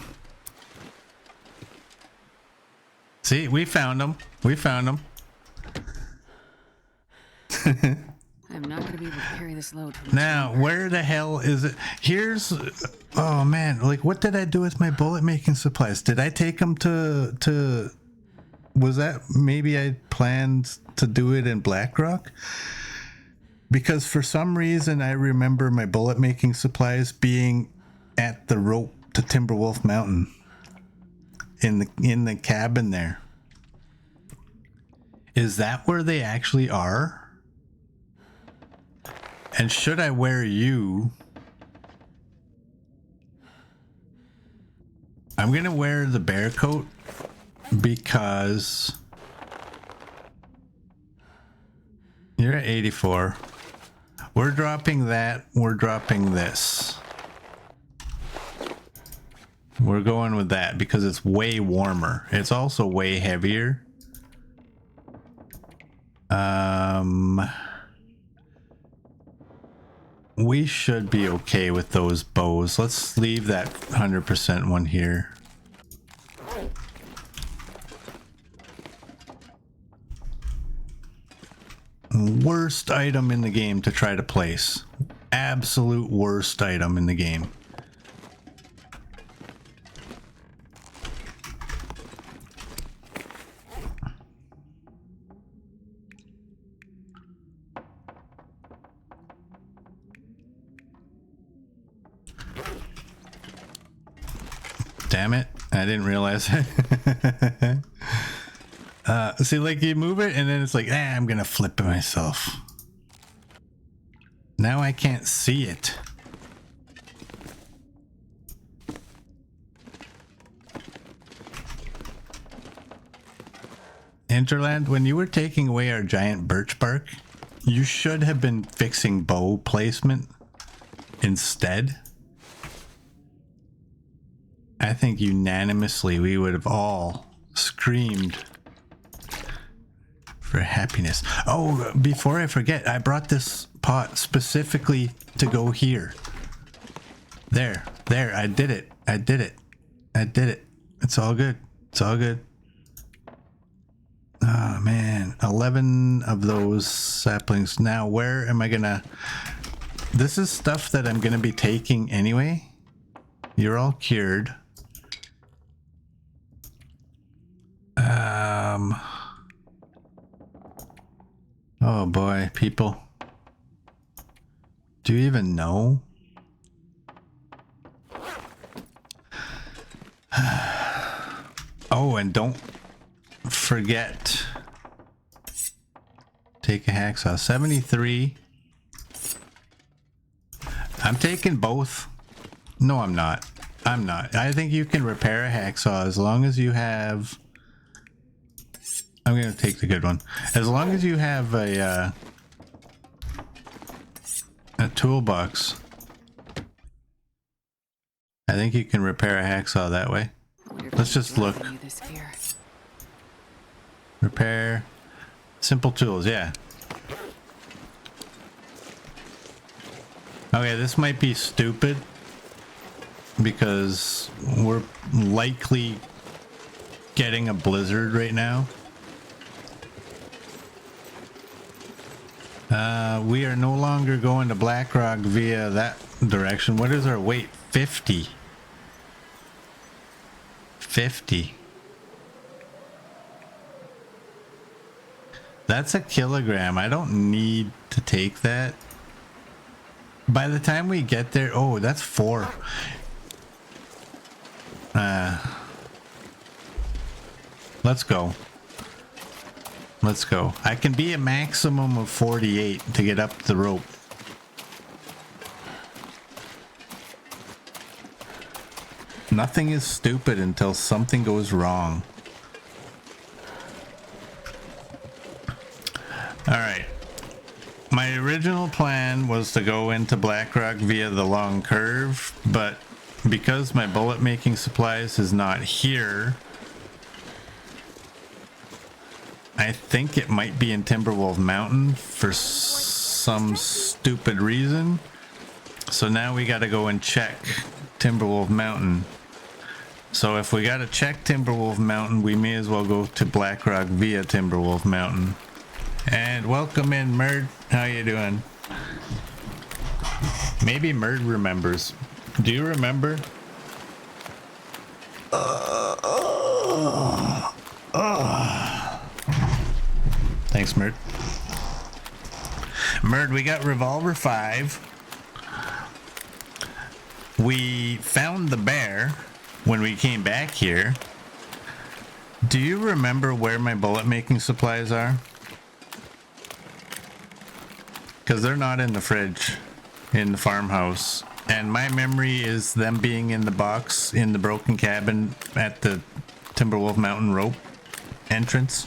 [SPEAKER 1] See, we found them. We found them.
[SPEAKER 2] I'm not gonna be able to carry this load.
[SPEAKER 1] Now, where the hell is it? Here's, oh man, like what did I do with my bullet making supplies? Did I take them to, was that, maybe I planned to do it in Blackrock? Because for some reason I remember my bullet making supplies being at the rope to Timberwolf Mountain in the cabin there. Is that where they actually are? And should I wear you? I'm gonna wear the bear coat because you're at 84. We're dropping that. We're dropping this. We're going with that because it's way warmer. It's also way heavier. We should be okay with those bows. Let's leave that 100% one here. Worst item in the game to try to place. Absolute worst item in the game. Damn it. I didn't realize it. See, like you move it and then it's like, I'm gonna flip it myself. Now I can't see it. Interland, when you were taking away our giant birch bark, you should have been fixing bow placement instead. I think unanimously we would have all screamed for happiness. Oh, before I forget, I brought this pot specifically to go here. There, I did it. I did it. It's all good. It's all good. Oh man, 11 of those saplings. Now where am I gonna... This is stuff that I'm gonna be taking anyway. You're all cured. Oh boy, people. Do you even know? Oh, and don't forget. Take a hacksaw. 73. I'm taking both. No, I'm not. I'm not. I think you can repair a hacksaw as long as you have... I'm going to take the good one. As long as you have a toolbox. I think you can repair a hacksaw that way. Let's just look. Repair. Simple tools, yeah. Okay, this might be stupid because we're likely getting a blizzard right now. We are no longer going to Blackrock via that direction. What is our weight? 50. 50. That's a kilogram. I don't need to take that. By the time we get there... Oh, that's 4. Let's go. Let's go. I can be a maximum of 48 to get up the rope. Nothing is stupid until something goes wrong. Alright. My original plan was to go into Blackrock via the long curve, but because my bullet making supplies is not here, I think it might be in Timberwolf Mountain for some stupid reason. So now we got to go and check Timberwolf Mountain. So if we got to check Timberwolf Mountain, we may as well go to Blackrock via Timberwolf Mountain. And welcome in, Merd. How you doing? Maybe Merd remembers. Do you remember? Thanks, Merd. Merd, we got Revolver 5. We found the bear when we came back here. Do you remember where my bullet making supplies are? Because they're not in the fridge in the farmhouse. And my memory is them being in the box in the broken cabin at the Timberwolf Mountain rope entrance.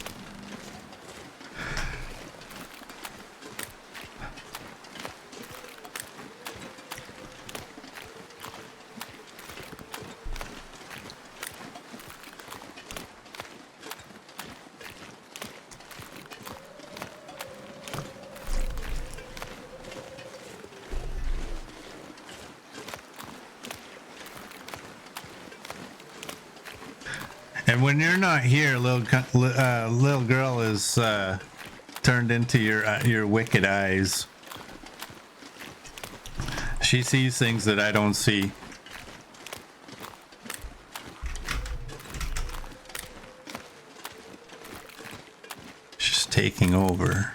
[SPEAKER 1] And when you're not here, little girl is turned into your wicked eyes. She sees things that I don't see. She's taking over.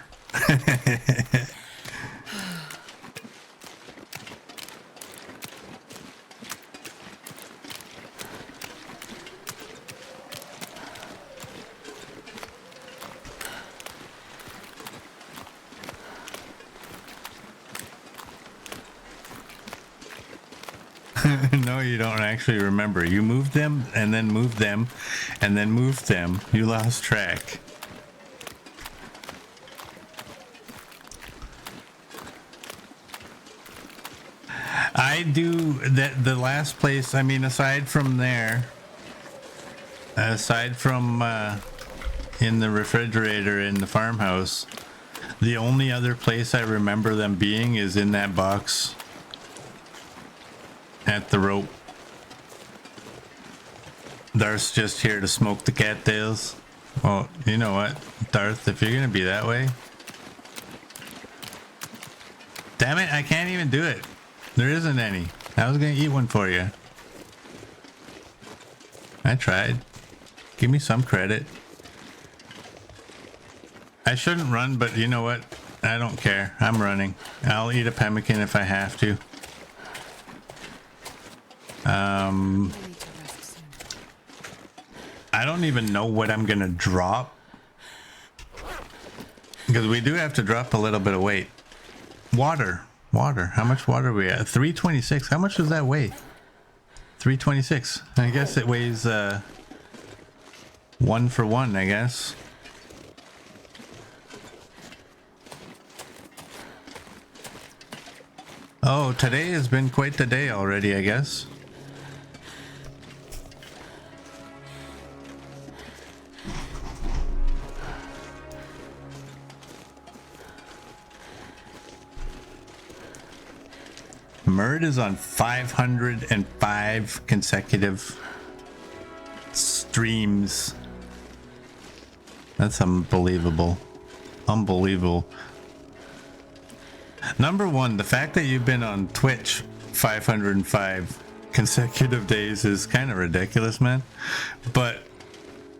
[SPEAKER 1] No, you don't actually remember. You moved them and then moved them and then moved them. You lost track. I do that. The last place, I mean, aside from there, aside from in the refrigerator in the farmhouse, the only other place I remember them being is in that box at the rope. Darth's just here to smoke the cattails. Well, you know what, Darth, if you're gonna be that way. Damn it, I can't even do it. There isn't any. I was gonna eat one for you. I tried. Give me some credit. I shouldn't run, but you know what? I don't care. I'm running. I'll eat a pemmican if I have to. I don't even know what I'm gonna drop. Because we do have to drop a little bit of weight. Water. How much water are we at? 326. How much does that weigh? 326. I guess it weighs 1 for 1, I guess. Oh, today has been quite the day already, I guess. Murd is on 505 consecutive streams. That's unbelievable. Unbelievable. Number one, the fact that you've been on Twitch 505 consecutive days is kind of ridiculous, man. But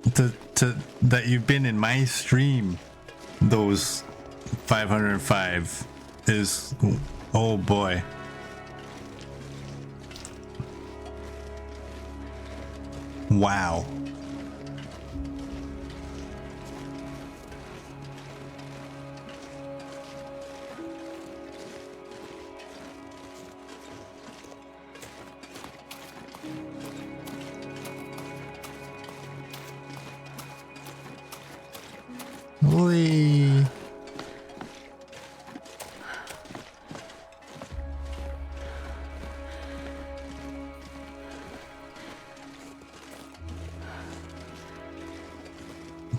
[SPEAKER 1] that you've been in my stream those 505 is, oh boy. Wow. Whee.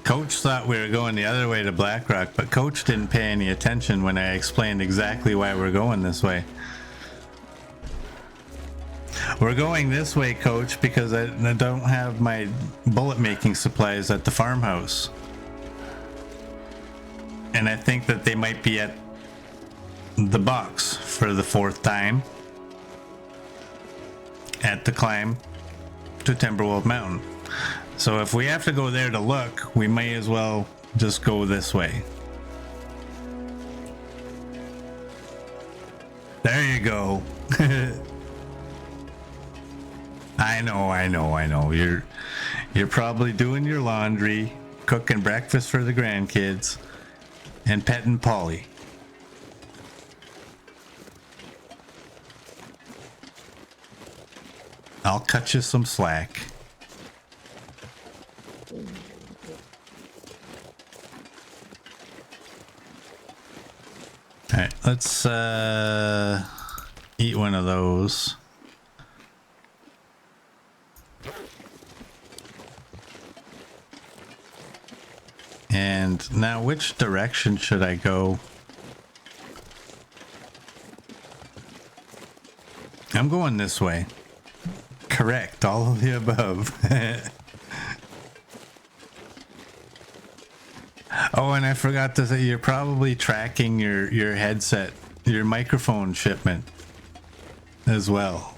[SPEAKER 1] Coach thought we were going the other way to Blackrock, but Coach didn't pay any attention when I explained exactly why we're going this way. We're going this way, Coach, because I don't have my bullet making supplies at the farmhouse. And I think that they might be at the box for the 4th time at the climb to Timberwolf Mountain. So if we have to go there to look, we may as well just go this way. There you go. I know. You're probably doing your laundry, cooking breakfast for the grandkids, and petting Polly. I'll cut you some slack. Alright, let's eat one of those. And now which direction should I go? I'm going this way. Correct, all of the above. Oh, and I forgot to say, you're probably tracking your headset, your microphone shipment as well.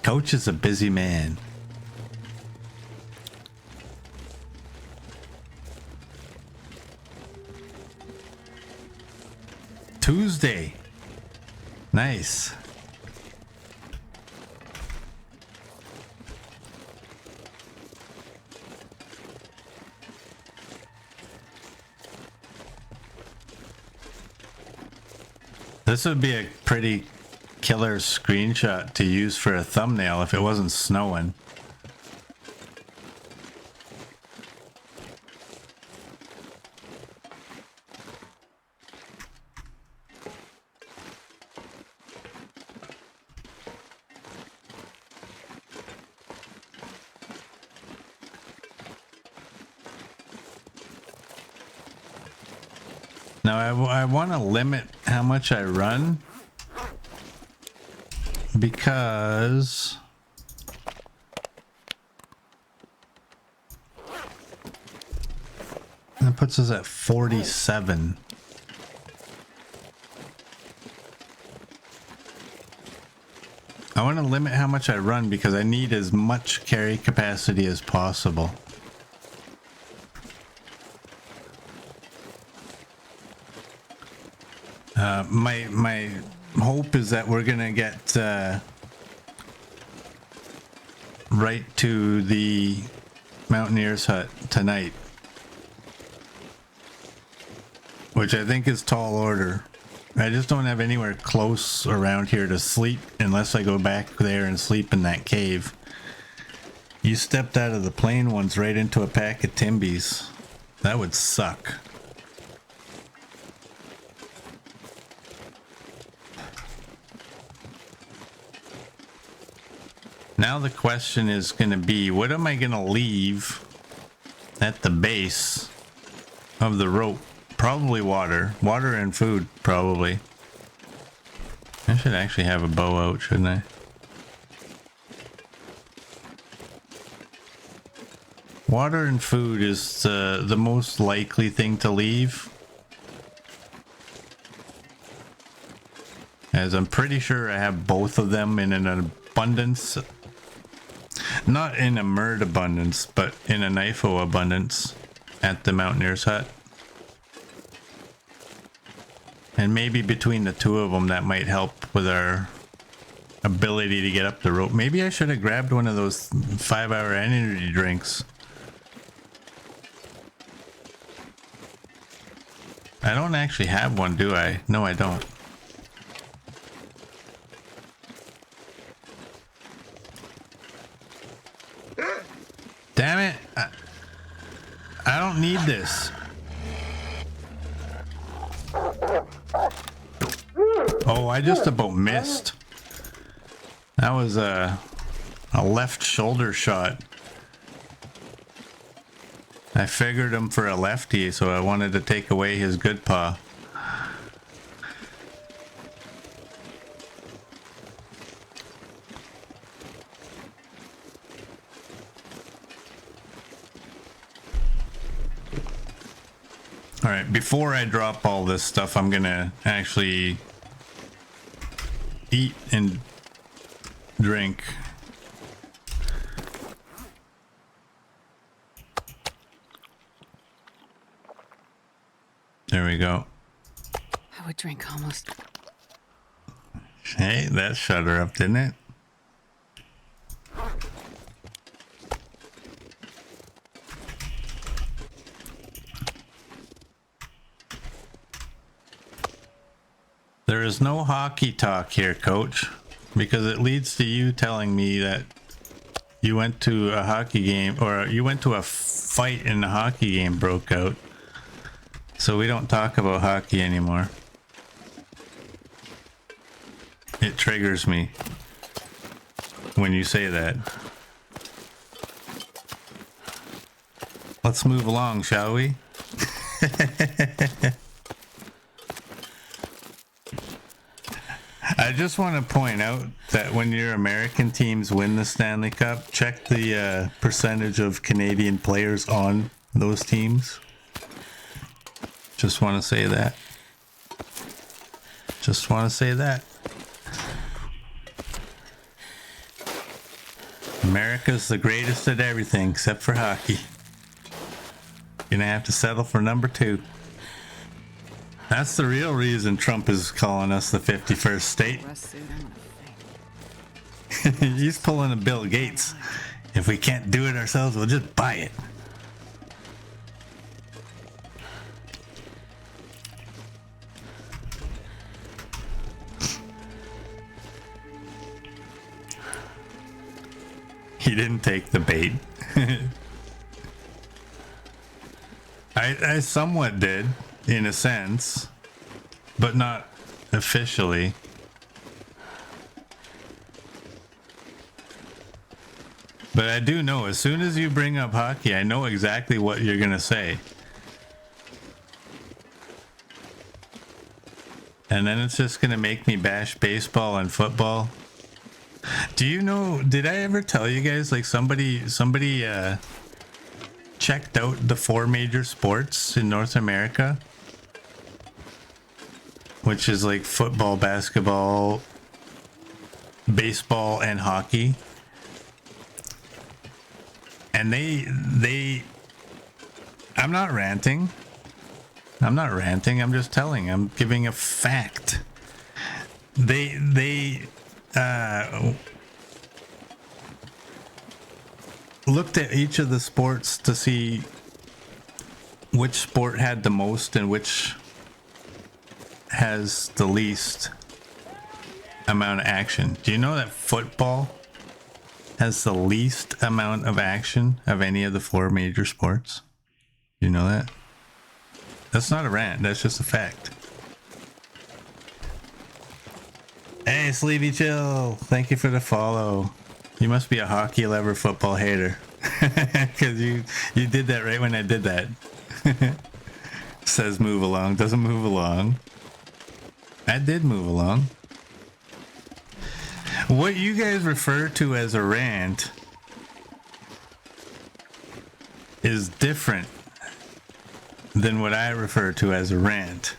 [SPEAKER 1] Coach is a busy man. Tuesday. Nice. This would be a pretty killer screenshot to use for a thumbnail if it wasn't snowing. Now I want to limit how much I run because that puts us at 47. I want to limit how much I run because I need as much carry capacity as possible. My hope is that we're gonna get right to the Mountaineer's hut tonight, which I think is tall order. I just don't have anywhere close around here to sleep unless I go back there and sleep in that cave. You stepped out of the plain ones right into a pack of Timbies. That would suck. Now the question is going to be, what am I going to leave at the base of the rope? Probably water. Water and food, probably. I should actually have a bow out, shouldn't I? Water and food is the most likely thing to leave, as I'm pretty sure I have both of them in an abundance. Not in a murd abundance, but in a knifo abundance at the Mountaineer's hut. And maybe between the two of them that might help with our ability to get up the rope. Maybe I should have grabbed one of those 5-hour energy drinks. I don't actually have one, do I? No, I don't. Damn it. I don't need this. Oh, I just about missed. That was a left shoulder shot. I figured him for a lefty, so I wanted to take away his good paw. All right, before I drop all this stuff, I'm gonna actually eat and drink. There we go.
[SPEAKER 2] I would drink almost.
[SPEAKER 1] Hey, that shut her up, didn't it? There is no hockey talk here, Coach, because it leads to you telling me that you went to a hockey game, or you went to a fight and the hockey game broke out. So we don't talk about hockey anymore. It triggers me when you say that. Let's move along, shall we? I just want to point out that when your American teams win the Stanley Cup, check the percentage of Canadian players on those teams. Just want to say that. Just want to say that. America's the greatest at everything except for hockey. You're gonna have to settle for number 2. That's the real reason Trump is calling us the 51st state. He's pulling a Bill Gates. If we can't do it ourselves, we'll just buy it. He didn't take the bait. I somewhat did, in a sense, but not officially. But I do know, as soon as you bring up hockey, I know exactly what you're gonna say. And then it's just gonna make me bash baseball and football. Do you know, did I ever tell you guys, like somebody checked out the 4 major sports in North America? Which is like football, basketball, baseball, and hockey. And they I'm not ranting. I'm just telling. I'm giving a fact. They looked at each of the sports to see which sport had the most and which has the least amount of action. Do you know that football has the least amount of action of any of the 4 major sports? You know that? That's not a rant, that's just a fact. Hey, Sleevey Chill, thank you for the follow. You must be a hockey lover, football hater. Because you did that right when I did that. Says move along, doesn't move along. I did move along. What you guys refer to as a rant is different than what I refer to as a rant.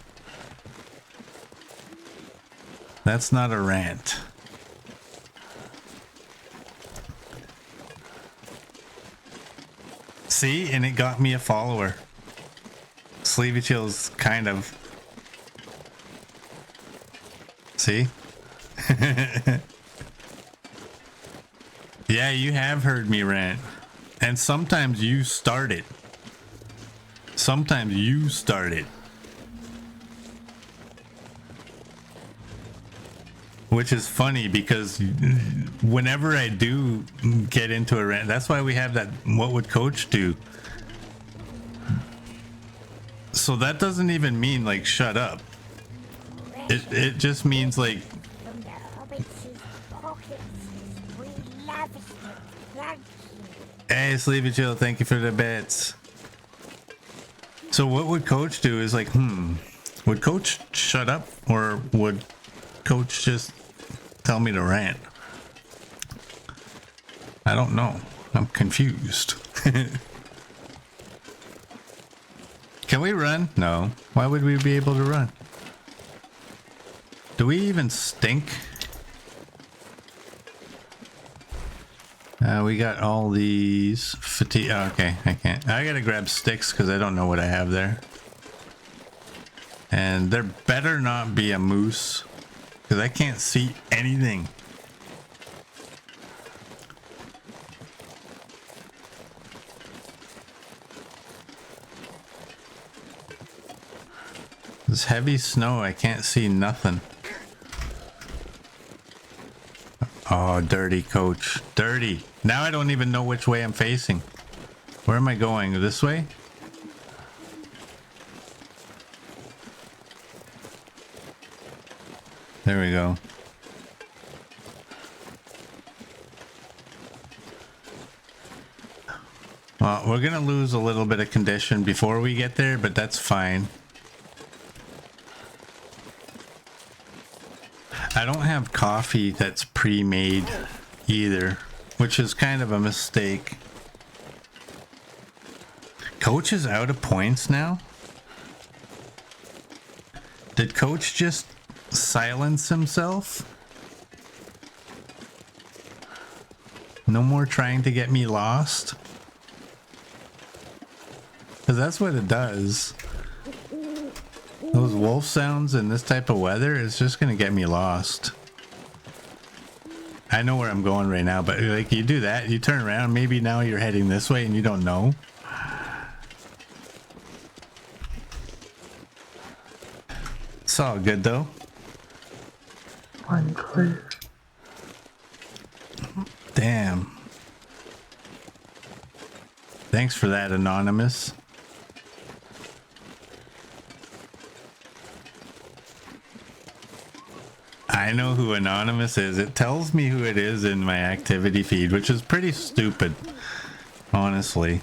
[SPEAKER 1] That's not a rant. See, and it got me a follower. Sleevey Chill's kind of. See? Yeah, you have heard me rant. And sometimes you start it. Sometimes you start it. Which is funny because whenever I do get into a rant, that's why we have that what would coach do. So that doesn't even mean like shut up. It just means like hey, Sleepy Chill, thank you for the bits. So what would coach do is like, would coach shut up or would coach just tell me to rant? I don't know. I'm confused. Can we run? No. Why would we be able to run? Do we even stink? We got all these fatigue. Oh, okay, I can't. I gotta grab sticks because I don't know what I have there. And there better not be a moose because I can't see anything. This heavy snow, I can't see nothing. Oh, dirty coach. Dirty. Now I don't even know which way I'm facing. Where am I going? This way? There we go. Well, we're gonna lose a little bit of condition before we get there, but that's fine. I don't have coffee that's pre-made either, which is kind of a mistake. Coach is out of points now? Did Coach just silence himself? No more trying to get me lost? Because that's what it does. Those wolf sounds in this type of weather is just gonna get me lost. I know where I'm going right now, but like you do that, you turn around, maybe now you're heading this way and you don't know. It's all good though.
[SPEAKER 3] Unclear.
[SPEAKER 1] Damn. Thanks for that, Anonymous. I know who Anonymous is. It tells me who it is in my activity feed, which is pretty stupid, honestly.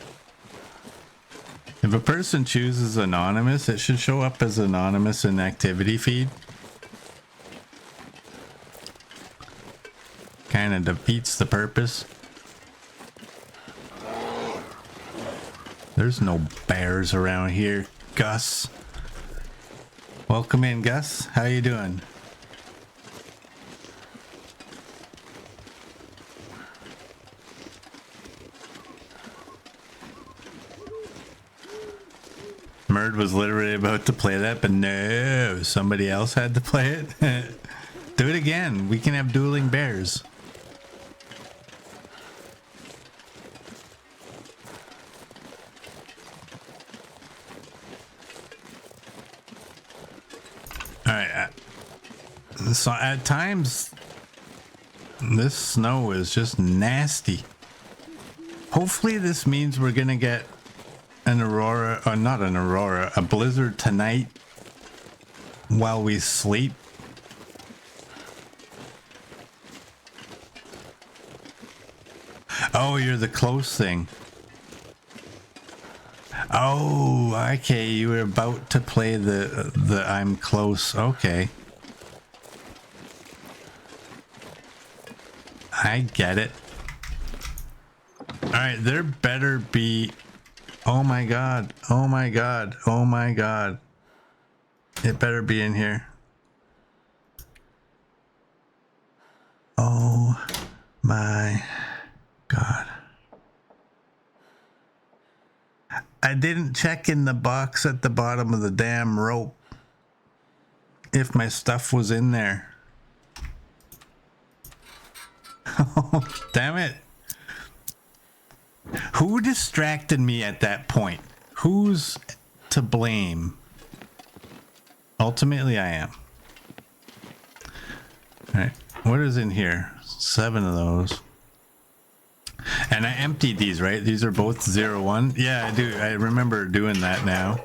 [SPEAKER 1] If a person chooses Anonymous, it should show up as Anonymous in activity feed. Kind of defeats the purpose. There's no bears around here, Gus. Welcome in, Gus. How you doing? Murd was literally about to play that, but no, somebody else had to play it. Do it again. We can have dueling bears. All right. So at times, this snow is just nasty. Hopefully this means we're gonna get an aurora, or not an aurora, a blizzard tonight while we sleep. Oh, you're the close thing. Oh, okay, you were about to play the I'm close. Okay. I get it. All right, there better be... Oh my god, oh my god, oh my god. It better be in here. Oh my god. I didn't check in the box at the bottom of the damn rope if my stuff was in there. Oh, damn it. Who distracted me at that point? Who's to blame? Ultimately, I am. All right, what is in here? 7 of those. And I emptied these, right? These are both 0-1. Yeah, I do. I remember doing that now.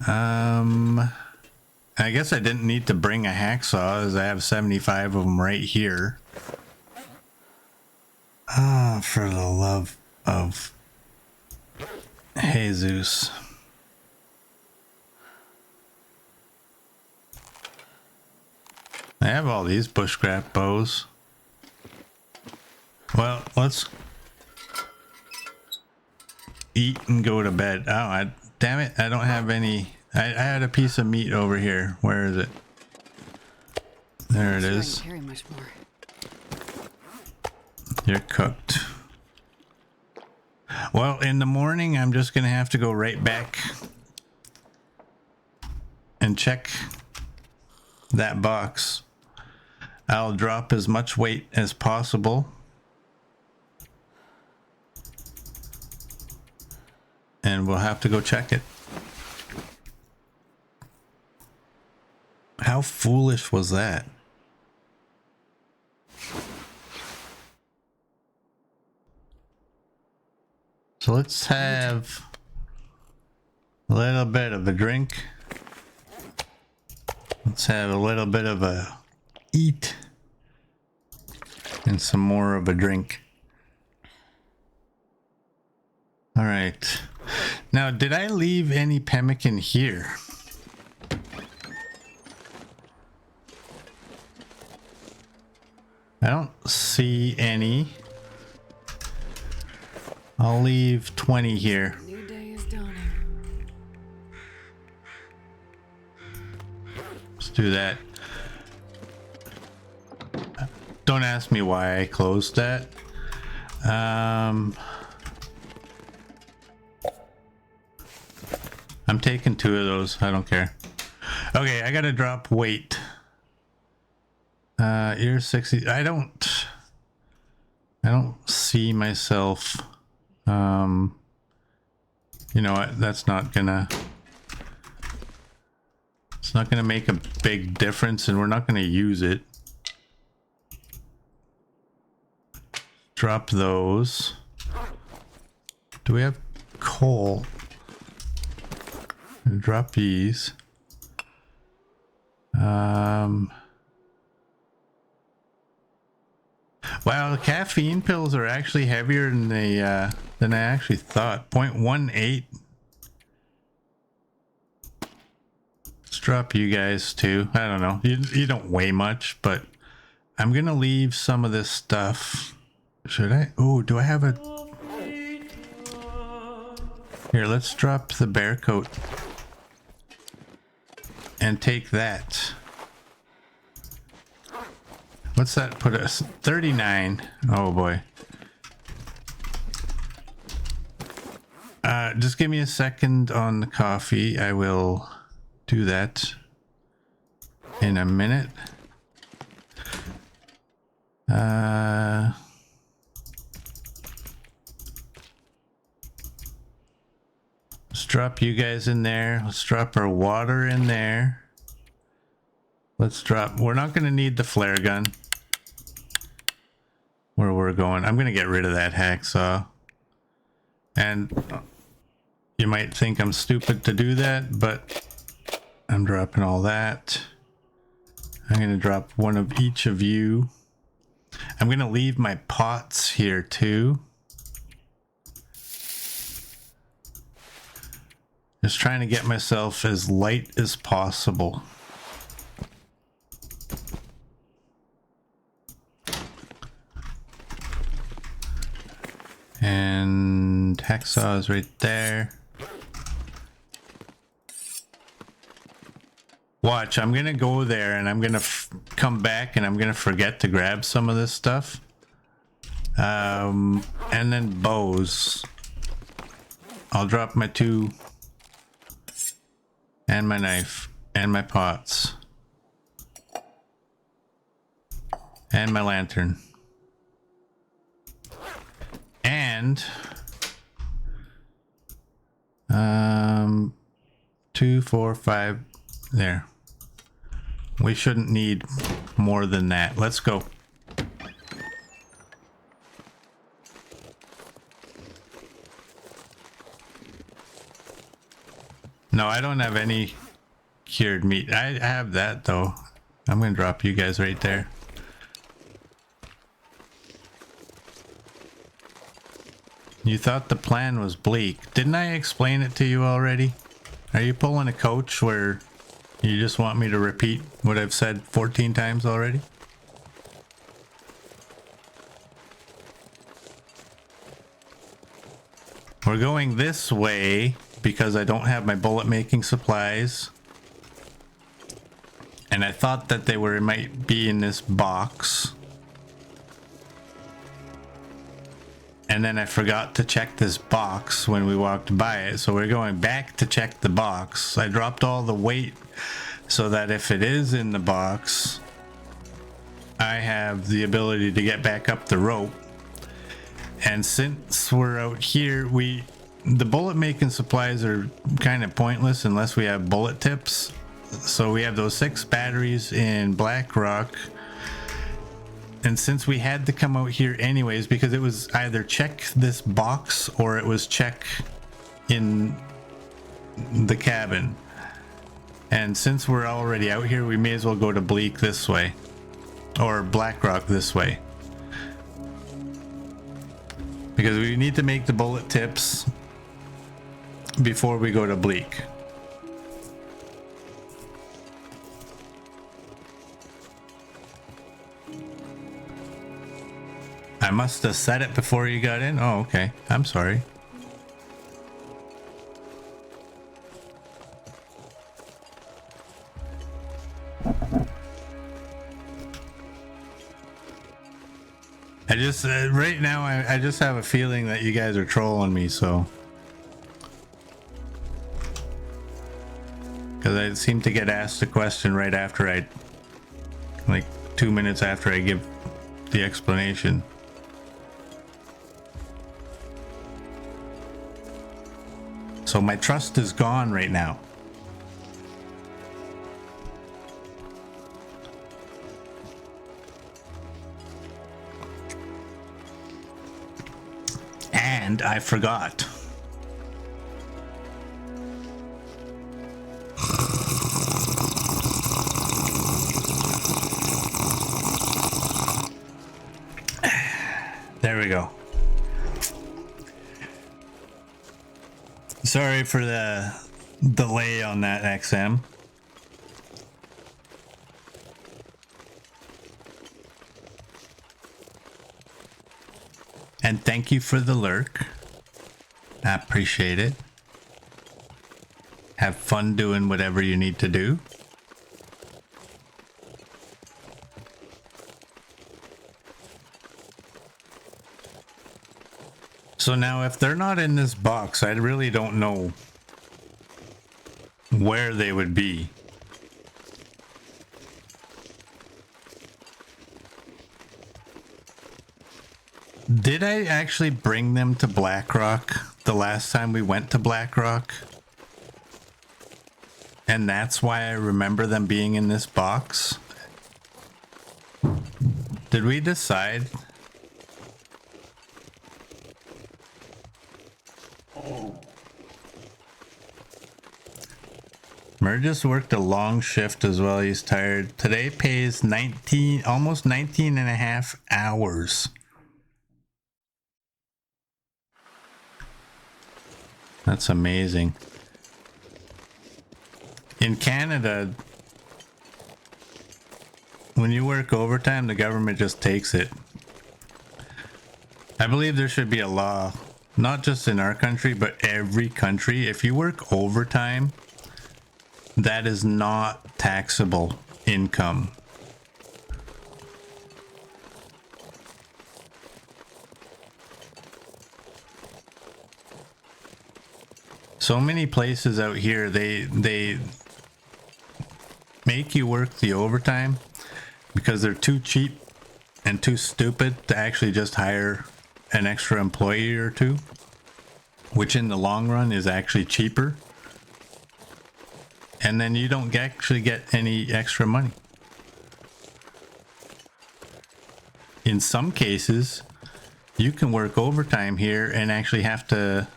[SPEAKER 1] I guess I didn't need to bring a hacksaw, as I have 75 of them right here. Ah, for the love of Jesus. I have all these bushcraft bows. Well, let's eat and go to bed. Oh, damn it, I don't have any. I had a piece of meat over here. Where is it? There it is.
[SPEAKER 2] Carry much more.
[SPEAKER 1] You're cooked. Well, in the morning, I'm just going to have to go right back and check that box. I'll drop as much weight as possible. And we'll have to go check it. How foolish was that? So let's have a little bit of a drink. Let's have a little bit of a eat. And some more of a drink. All right. Now, did I leave any pemmican here? I don't see any. I'll leave 20 here.
[SPEAKER 2] New day is dawning.
[SPEAKER 1] Let's do that. Don't ask me why I closed that. I'm taking 2 of those. I don't care. Okay, I gotta drop weight. You're 60. I don't see myself. You know what? That's not gonna. It's not gonna make a big difference, and we're not gonna use it. Drop those. Do we have coal? Drop these. Wow, the caffeine pills are actually heavier than than I actually thought. 0.18. Let's drop you guys too. I don't know. You don't weigh much, but I'm gonna leave some of this stuff. Should I? Oh, do I have a? Here, let's drop the bear coat and take that. What's that put us? 39. Oh boy. Just give me a second on the coffee. I will do that in a minute. Let's drop you guys in there. Let's drop our water in there. Let's drop, we're not going to need the flare gun where we're going. I'm going to get rid of that hacksaw. And you might think I'm stupid to do that, but I'm dropping all that. I'm going to drop one of each of you. I'm going to leave my pots here too. Just trying to get myself as light as possible. And hacksaw is right there. Watch, I'm gonna go there and I'm gonna come back and I'm gonna forget to grab some of this stuff. And then bows. I'll drop my 2 and my knife and my pots and my lantern. And 2, 4, 5 there. We shouldn't need more than that. Let's go. No, I don't have any cured meat. I have that though. I'm gonna drop you guys right there. You thought the plan was bleak. Didn't I explain it to you already? Are you pulling a coach where you just want me to repeat what I've said 14 times already? We're going this way because I don't have my bullet making supplies. And I thought that they might be in this box. And then I forgot to check this box when we walked by it. So we're going back to check the box. I dropped all the weight so that if it is in the box, I have the ability to get back up the rope. And since we're out here, the bullet making supplies are kind of pointless unless we have bullet tips. So we have those 6 batteries in Blackrock. And since we had to come out here anyways, because it was either check this box or it was check in the cabin. And since we're already out here, we may as well go to Bleak this way. Or Blackrock this way. Because we need to make the bullet tips before we go to Bleak. I must have said it before you got in. Oh, okay. I'm sorry. I just, right now, I just have a feeling that you guys are trolling me, so. Because I seem to get asked a question right after like 2 minutes after I give the explanation. So my trust is gone right now. And I forgot. we go. Sorry for the delay on that XM. And thank you for the lurk. I appreciate it. Have fun doing whatever you need to do. So now if they're not in this box, I really don't know where they would be. Did I actually bring them to Blackrock the last time we went to Blackrock? And that's why I remember them being in this box? Did we decide? Mer just worked a long shift as well. He's tired. Today pays 19, almost 19 and a half hours. That's amazing. In Canada, when you work overtime, the government just takes it. I believe there should be a law, not just in our country, but every country. If you work overtime, that is not taxable income. So many places out here, they make you work the overtime because they're too cheap and too stupid to actually just hire an extra employee or two, which in the long run is actually cheaper. And then you don't actually get any extra money. In some cases, you can work overtime here and actually have to,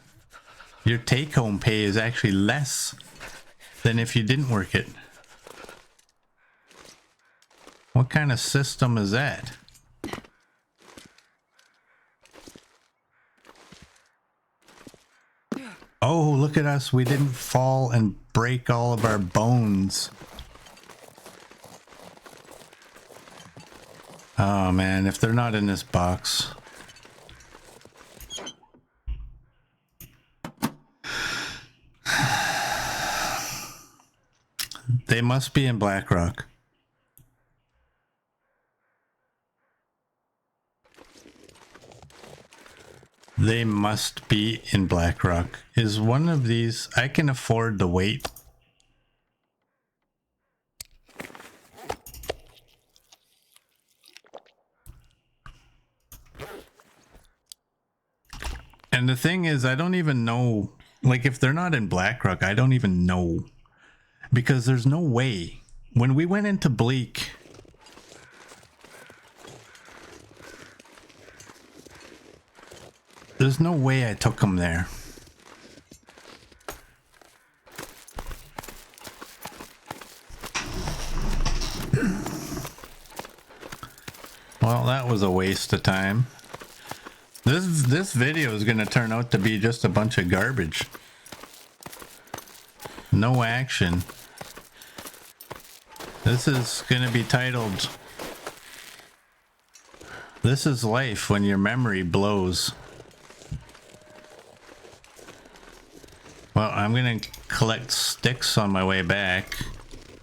[SPEAKER 1] your take-home pay is actually less than if you didn't work it. What kind of system is that? Oh, look at us. We didn't fall and break all of our bones. Oh man, if they're not in this box. They must be in Blackrock. They must be in Blackrock. Is one of these... I can afford the wait. And the thing is, I don't even know... Like, if they're not in Blackrock, I don't even know. Because there's no way. When we went into Bleak... There's no way I took them there. Well, that was a waste of time. This video is going to turn out to be just a bunch of garbage. No action. This is going to be titled, "This is life when your memory blows." Well, I'm going to collect sticks on my way back.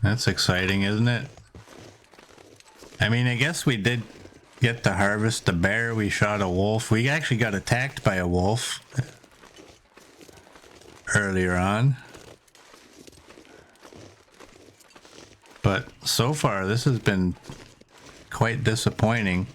[SPEAKER 1] That's exciting, isn't it? I mean, I guess we did get to harvest the bear. We shot a wolf. We actually got attacked by a wolf earlier on. But so far, this has been quite disappointing.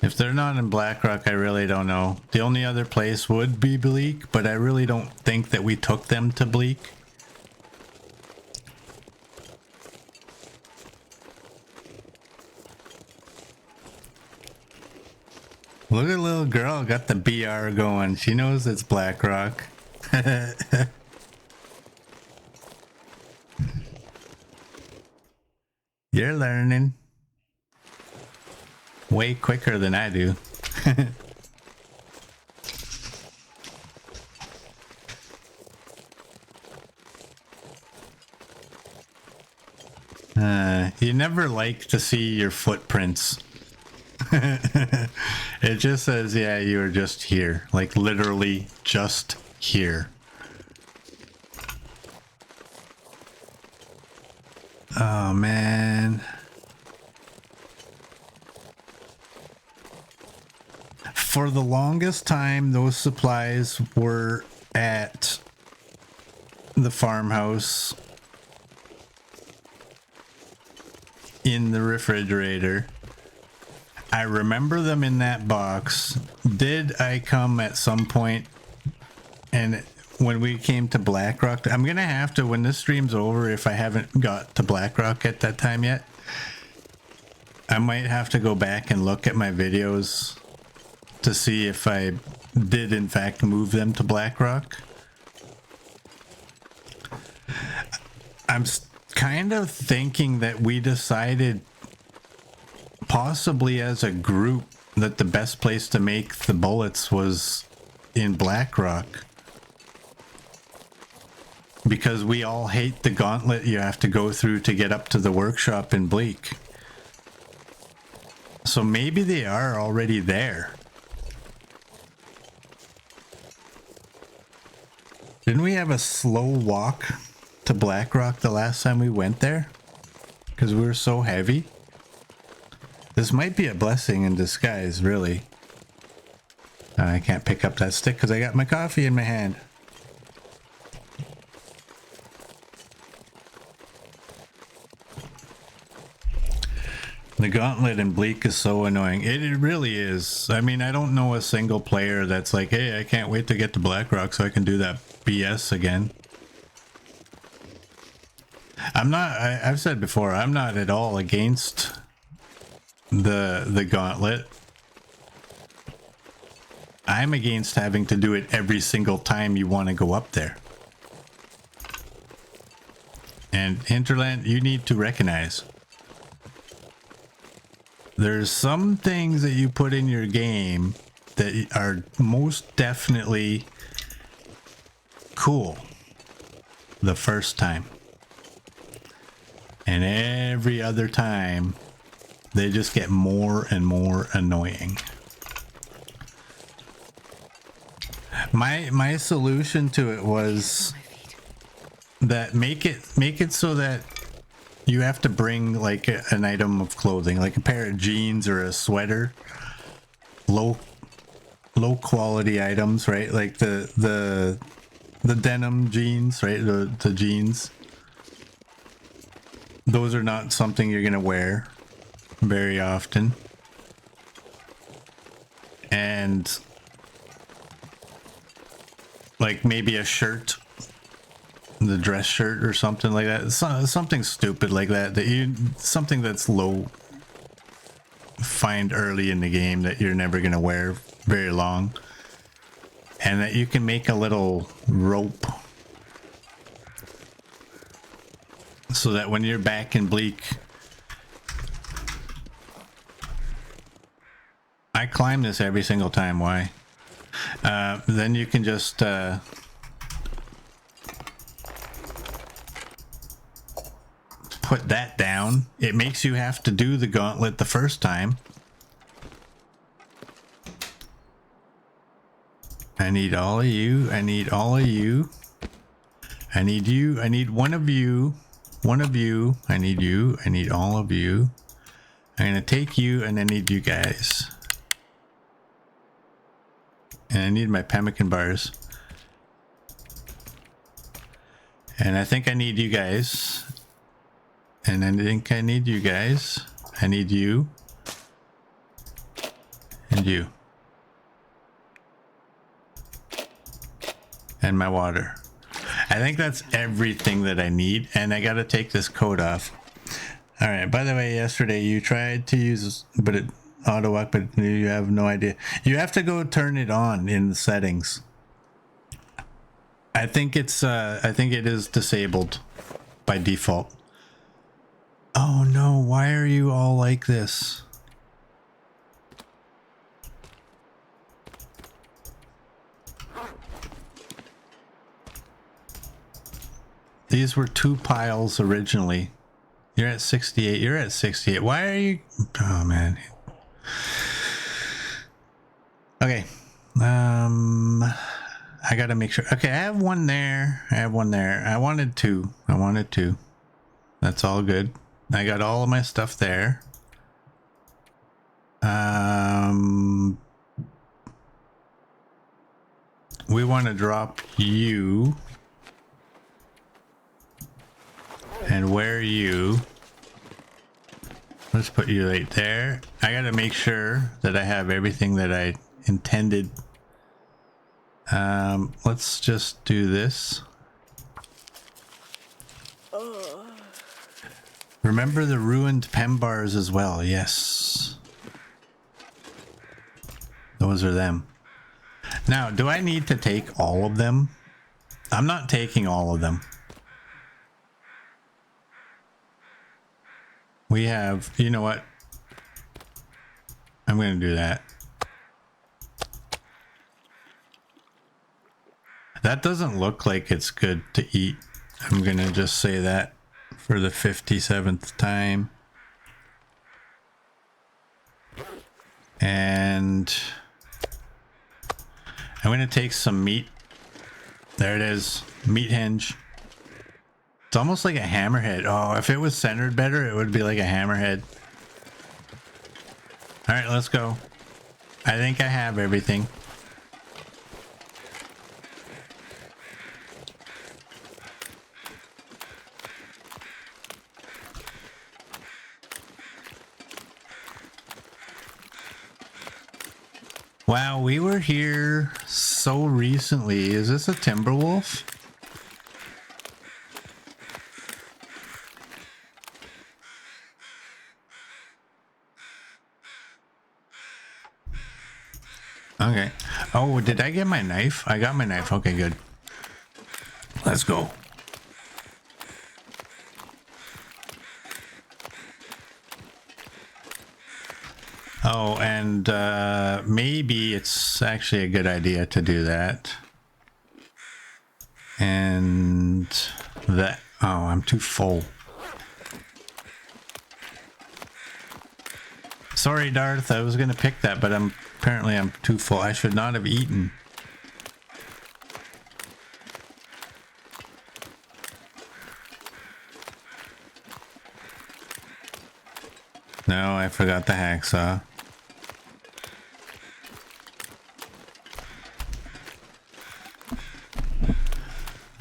[SPEAKER 1] If they're not in Blackrock, I really don't know. The only other place would be Bleak, but I really don't think that we took them to Bleak. Look at little girl, got the BR going. She knows it's Blackrock. You're learning. Way quicker than I do. You never like to see your footprints. It just says, yeah, you were just here. Like literally just here. Oh man. For the longest time, those supplies were at the farmhouse in the refrigerator. I remember them in that box. Did I come at some point and when we came to Blackrock, I'm gonna have to, when this stream's over, if I haven't got to Blackrock at that time yet, I might have to go back and look at my videos to see if I did in fact move them to Blackrock. I'm kind of thinking that we decided, possibly as a group, that the best place to make the bullets was in Blackrock. Because we all hate the gauntlet you have to go through to get up to the workshop in Bleak. So maybe they are already there. Didn't we have a slow walk to Blackrock the last time we went there? Because we were so heavy. This might be a blessing in disguise, really. I can't pick up that stick because I got my coffee in my hand. The gauntlet in Bleak is so annoying. It really is. I mean, I don't know a single player that's like, hey, I can't wait to get to Blackrock so I can do that BS again. I've said before, I'm not at all against the gauntlet. I'm against having to do it every single time you want to go up there. And Hinterland, you need to recognize there's some things that you put in your game that are most definitely cool the first time. And every other time, they just get more and more annoying. My solution to it was that make it so that you have to bring like an item of clothing, like a pair of jeans or a sweater, low quality items, right? Like the denim jeans, right? The jeans. Those are not something you're gonna wear very often. And like maybe a shirt, the dress shirt or something like that, something stupid like that, something that's low, find early in the game that you're never going to wear very long, and that you can make a little rope so that when you're back in Bleak, I climb this every single time. Why? Then you can just put that down. It makes you have to do the gauntlet the first time. I need all of you. I need all of you. I need you. I need one of you. One of you. I need you. I need all of you. I'm gonna take you and I need you guys. And I need my pemmican bars. And I think I need you guys. And I think I need you guys. I need you. And you. And my water. I think that's everything that I need. And I gotta take this coat off. Alright, by the way, yesterday you tried to use, but auto lock, but you have no idea. You have to go turn it on in the settings. I think it is disabled by default. Oh no, why are you all like this? These were 2 piles originally. You're at 68. You're at 68. Why are you? Oh man. Okay. I gotta make sure. Okay, I have one there. I have one there. I wanted 2. I wanted 2. That's all good. I got all of my stuff there. We want to drop you. And where you? Let's put you right there. I gotta make sure that I have everything that I intended. Let's just do this. Remember the ruined pen bars as well. Yes. Those are them. Now, do I need to take all of them? I'm not taking all of them. We have, you know what? I'm going to do that. That doesn't look like it's good to eat. I'm going to just say that for the 57th time. And I'm going to take some meat. There it is. Meat hinge. It's almost like a hammerhead. Oh, if it was centered better, it would be like a hammerhead. All right, let's go. I think I have everything. Wow, we were here so recently. Is this a Timberwolf? Okay. Oh, did I get my knife? I got my knife. Okay, good. Let's go. Oh, and maybe it's actually a good idea to do that. And that... Oh, I'm too full. Sorry, Darth. I was going to pick that, but apparently I'm too full. I should not have eaten. No, I forgot the hacksaw.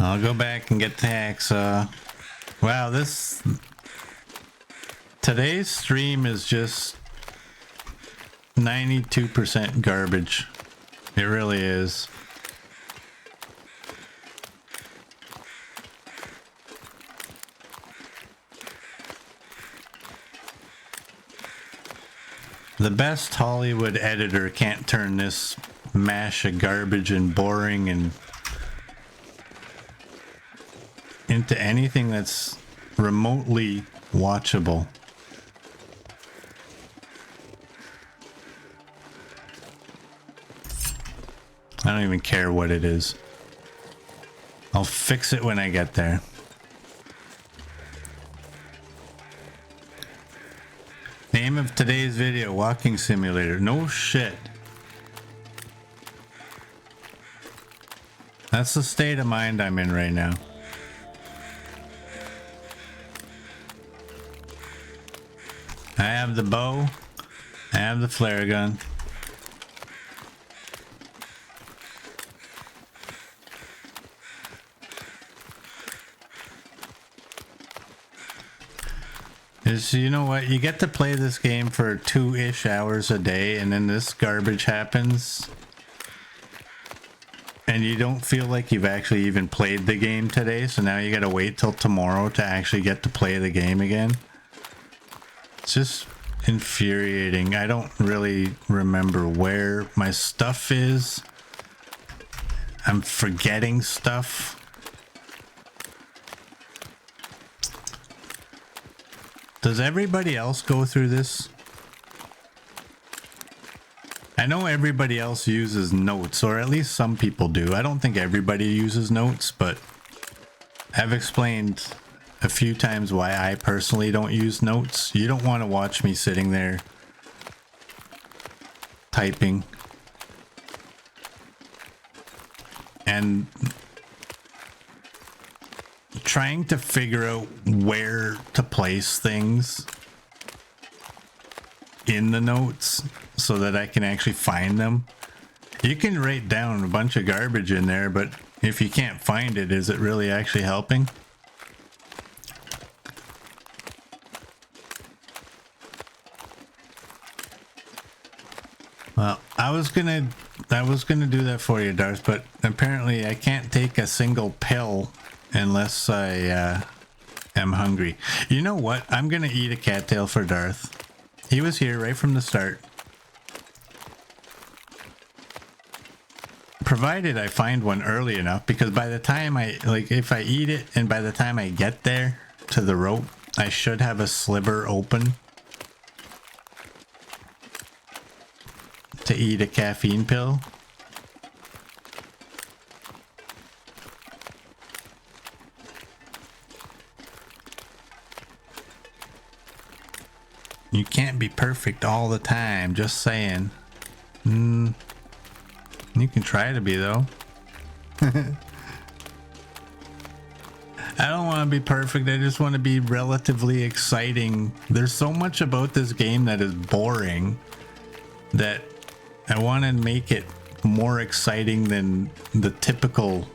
[SPEAKER 1] I'll go back and get the hacksaw. Wow, today's stream is just 92% garbage. It really is. The best Hollywood editor can't turn this mash of garbage and boring and into anything that's remotely watchable. I don't even care what it is. I'll fix it when I get there. Name of today's video, walking simulator. No shit. That's the state of mind I'm in right now. I have the bow. I have the flare gun. You know what? You get to play this game for 2-ish hours a day, and then this garbage happens. And you don't feel like you've actually even played the game today, so now you gotta wait till tomorrow to actually get to play the game again. It's just infuriating. I don't really remember where my stuff is. I'm forgetting stuff. Does everybody else go through this? I know everybody else uses notes, or at least some people do. I don't think everybody uses notes, but I've explained a few times why I personally don't use notes. You don't want to watch me sitting there typing and trying to figure out where to place things in the notes so that I can actually find them. You can write down a bunch of garbage in there, but if you can't find it, is it really actually helping? Well, I was gonna do that for you, Darth, but apparently I can't take a single pill unless I am hungry. You know what? I'm gonna eat a cattail for Darth. He was here right from the start. Provided I find one early enough, because by the time if I eat it and by the time I get there to the rope, I should have a sliver open to eat a caffeine pill. You can't be perfect all the time, just saying. You can try to be, though. I don't want to be perfect, I just want to be relatively exciting. There's so much about this game that is boring that I want to make it more exciting than the typical.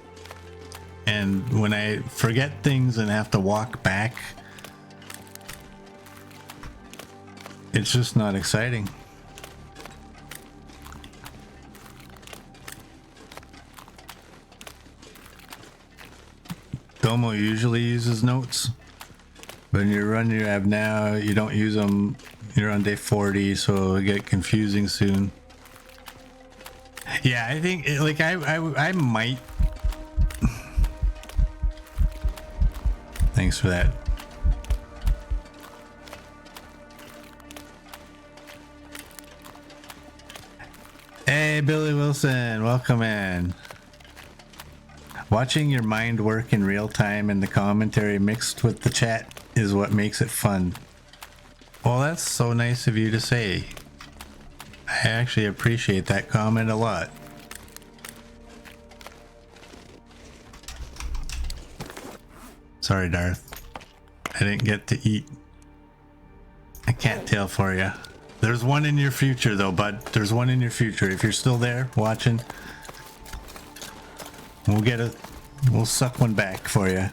[SPEAKER 1] And when I forget things and have to walk back, it's just not exciting. Domo usually uses notes. When you run you have now, you don't use them. You're on day 40, so it'll get confusing soon. Yeah, I think I might. Thanks for that. Hey, Billy Wilson, welcome in. Watching your mind work in real time and the commentary mixed with the chat is what makes it fun. Well, that's so nice of you to say. I actually appreciate that comment a lot. Sorry, Darth. I didn't get to eat a cattail for you. There's one in your future, though, bud. There's one in your future. If you're still there watching, we'll suck one back for you.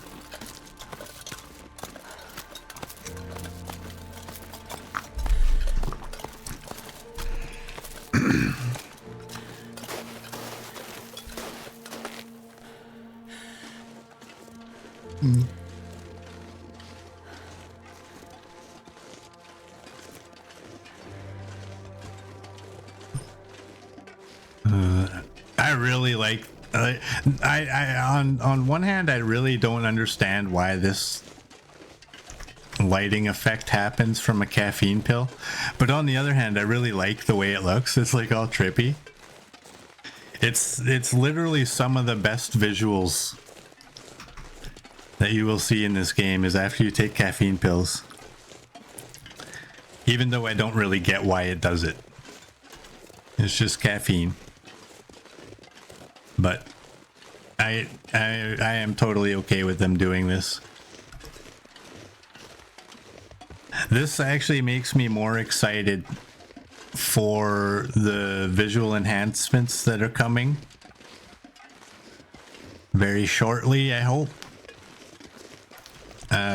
[SPEAKER 1] I really like. On one hand, I really don't understand why this lighting effect happens from a caffeine pill, but on the other hand, I really like the way it looks. It's like all trippy. It's literally some of the best visuals that you will see in this game is after you take caffeine pills. Even though I don't really get why it does it. It's just caffeine. But I am totally okay with them doing this. This actually makes me more excited for the visual enhancements that are coming very shortly, I hope.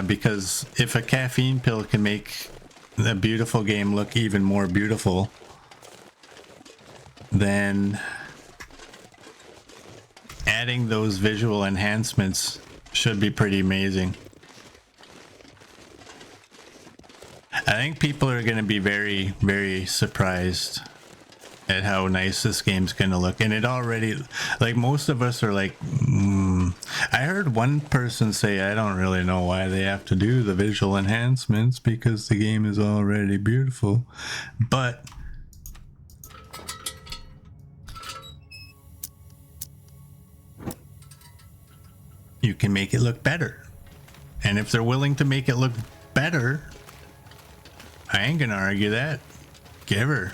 [SPEAKER 1] Because if a caffeine pill can make a beautiful game look even more beautiful, then adding those visual enhancements should be pretty amazing. think people are going to be very, very surprised at how nice this game's going to look. And it already, like, most of us are like, I heard one person say, I don't really know why they have to do the visual enhancements because the game is already beautiful. But you can make it look better. And if they're willing to make it look better, I ain't gonna argue that. Give her.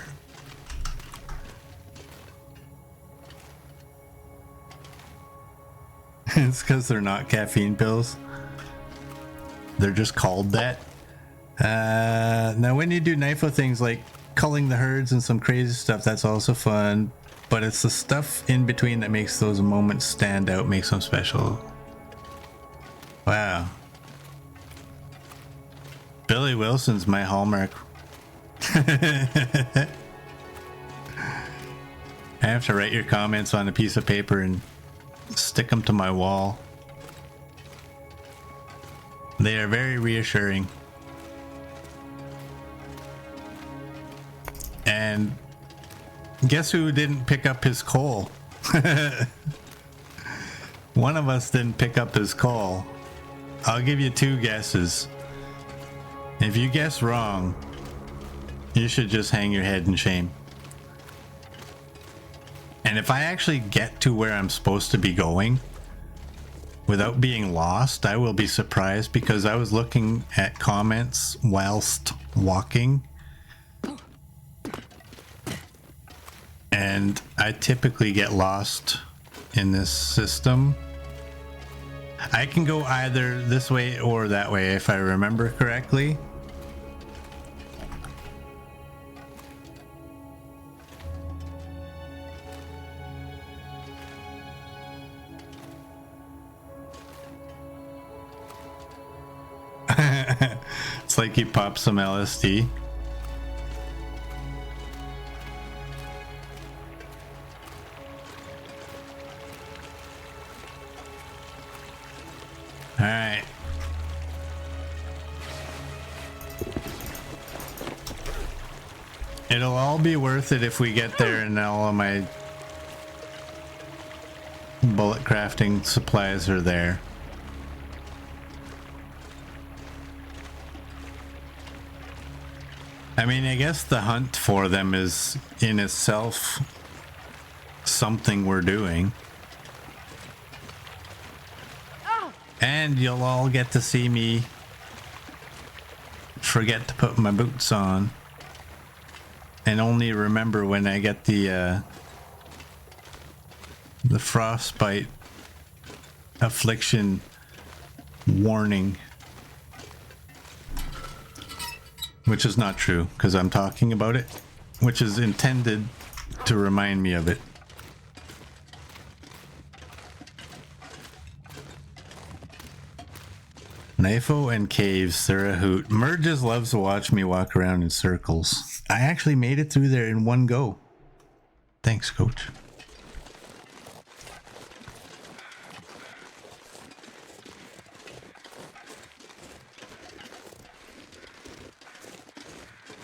[SPEAKER 1] It's because they're not caffeine pills. They're just called that. Now when you do NIFO things like culling the herds and some crazy stuff, that's also fun. But it's the stuff in between that makes those moments stand out, makes them special. Wow. Billy Wilson's my hallmark. I have to write your comments on a piece of paper and stick them to my wall. They are very reassuring. And guess who didn't pick up his coal? One of us didn't pick up his coal. I'll give you two guesses. If you guess wrong, you should just hang your head in shame. And if I actually get to where I'm supposed to be going without being lost, I will be surprised because I was looking at comments whilst walking. And I typically get lost in this system. I can go either this way or that way if I remember correctly. It's like you pop some LSD. All right. It'll all be worth it if we get there and all of my bullet crafting supplies are there. I mean, I guess the hunt for them is in itself something we're doing. And you'll all get to see me forget to put my boots on and only remember when I get the frostbite affliction warning. Which is not true, because I'm talking about it, which is intended to remind me of it. NIFO and caves, they're a hoot. Murd just loves to watch me walk around in circles. I actually made it through there in one go. Thanks, coach.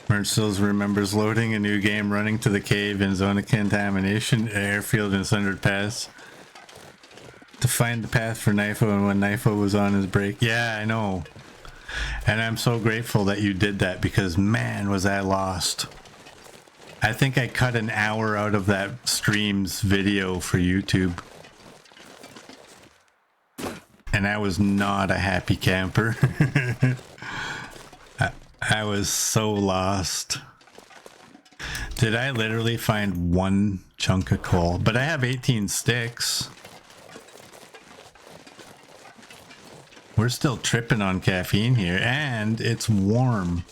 [SPEAKER 1] Murd still remembers loading a new game, running to the cave in zone of contamination, airfield in Sundered Pass to find the path for NIFO, and when NIFO was on his break. Yeah, I know. And I'm so grateful that you did that because man, was I lost. I think I cut an hour out of that stream's video for YouTube. And I was not a happy camper. I was so lost. Did I literally find one chunk of coal? But I have 18 sticks. We're still tripping on caffeine here, and it's warm.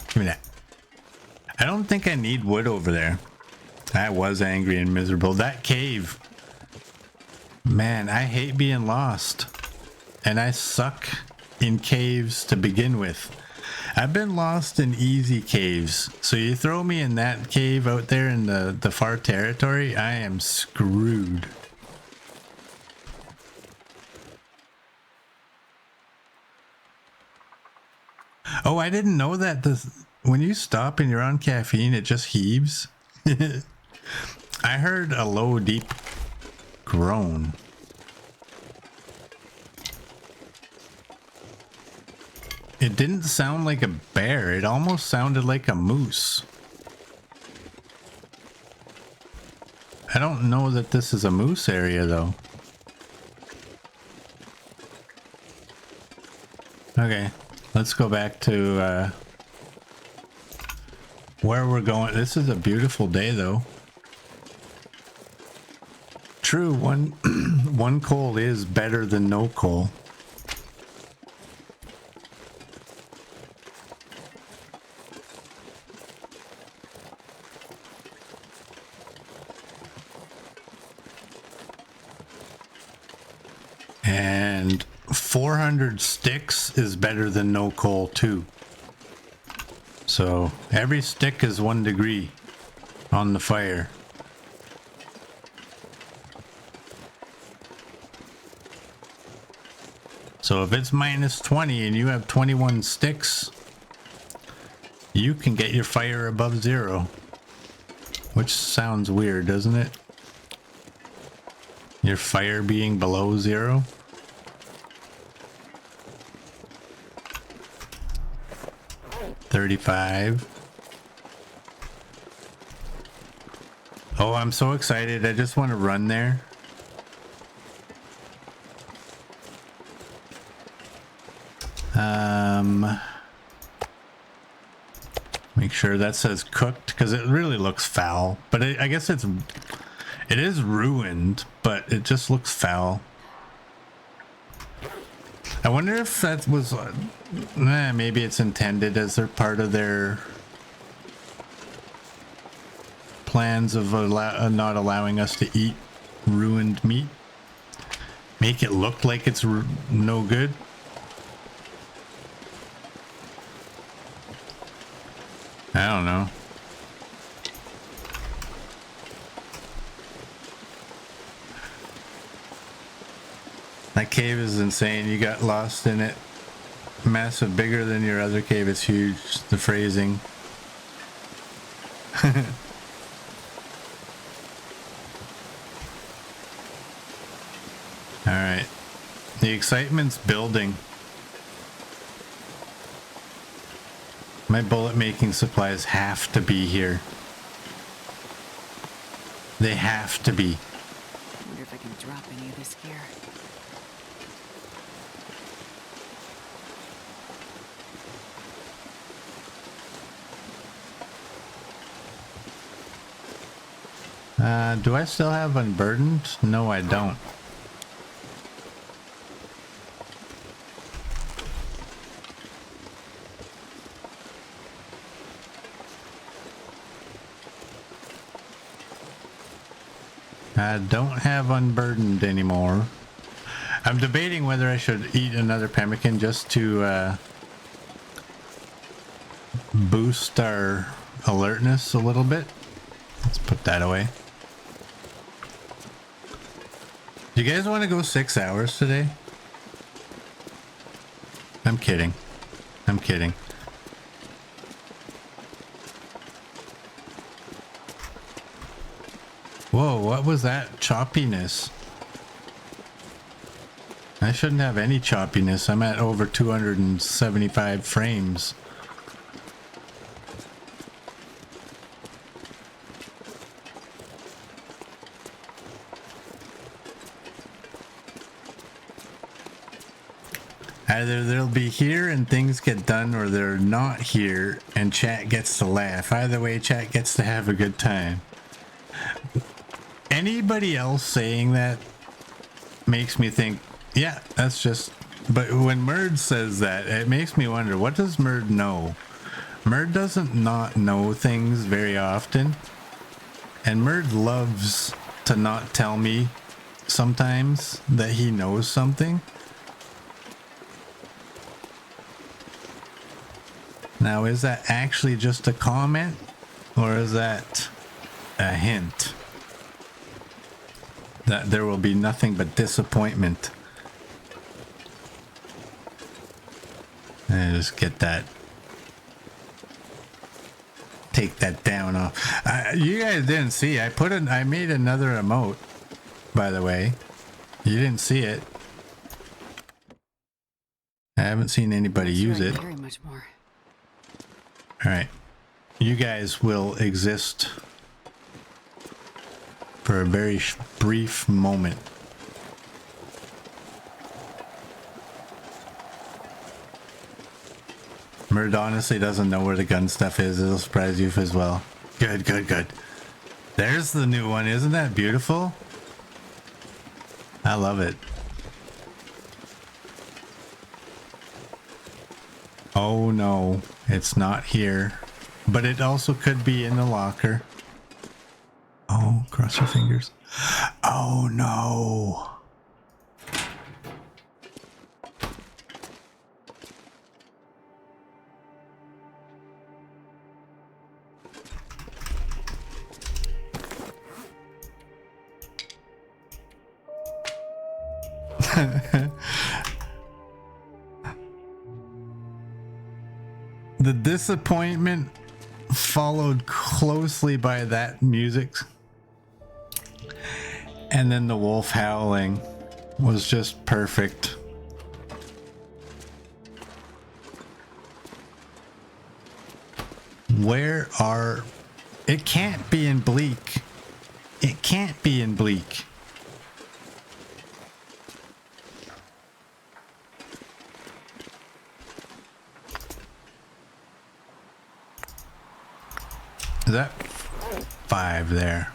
[SPEAKER 1] Give me that. I don't think I need wood over there. I was angry and miserable. That cave. Man, I hate being lost. And I suck in caves to begin with. I've been lost in easy caves. So you throw me in that cave out there in the far territory, I am screwed. Oh, I didn't know that when you stop and you're on caffeine, it just heaves. I heard a low, deep groan. It didn't sound like a bear. It almost sounded like a moose. I don't know that this is a moose area, though. Okay, let's go back to where we're going. This is a beautiful day, though. True, one coal is better than no coal. And 400 sticks is better than no coal too. So every stick is 1 degree on the fire. So if it's minus 20 and you have 21 sticks, you can get your fire above 0. Which sounds weird, doesn't it? Your fire being below 0. $35. Oh, I'm so excited. I just want to run there. Make sure that says cooked, because it really looks foul. But I guess it is ruined, but it just looks foul. I wonder if that was maybe it's intended as they're part of their plans of not allowing us to eat ruined meat. Make it look like it's no good. I don't know. That cave is insane. You got lost in it. Massive, bigger than your other cave. It's huge. The phrasing. Alright. The excitement's building. My bullet making supplies have to be here. They have to be.
[SPEAKER 2] I wonder if I can drop any of this gear.
[SPEAKER 1] Do I still have unburdened? No, I don't. I don't have unburdened anymore. I'm debating whether I should eat another pemmican just to boost our alertness a little bit. Let's put that away. Do you guys want to go 6 hours today? I'm kidding. I'm kidding. Whoa, what was that choppiness? I shouldn't have any choppiness. I'm at over 275 frames. Either they'll be here and things get done, or they're not here and chat gets to laugh. Either way, chat gets to have a good time. Anybody else saying that makes me think, yeah, that's just... But when Merd says that, it makes me wonder, what does Merd know? Merd doesn't not know things very often. And Merd loves to not tell me sometimes that he knows something. Now, is that actually just a comment, or is that a hint that there will be nothing but disappointment? And just get that take that down off. You guys didn't see. I made another emote, by the way. You didn't see it. I haven't seen anybody use it.
[SPEAKER 2] Carry much more.
[SPEAKER 1] All right. You guys will exist for a very brief moment. Murd honestly doesn't know where the gun stuff is. It'll surprise you as well. Good, good, good. There's the new one. Isn't that beautiful? I love it. Oh no, it's not here. But it also could be in the locker. Oh, cross your fingers. Oh no. The disappointment followed closely by that music, and then the wolf howling was just perfect. Where are... It can't be in Bleak. It can't be in Bleak. Is that 5 there?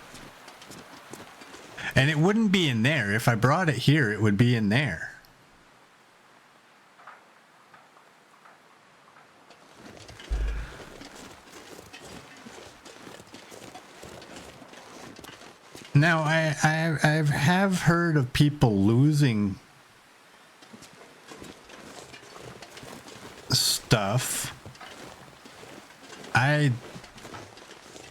[SPEAKER 1] And it wouldn't be in there. If I brought it here, it would be in there. Now, I have heard of people losing stuff.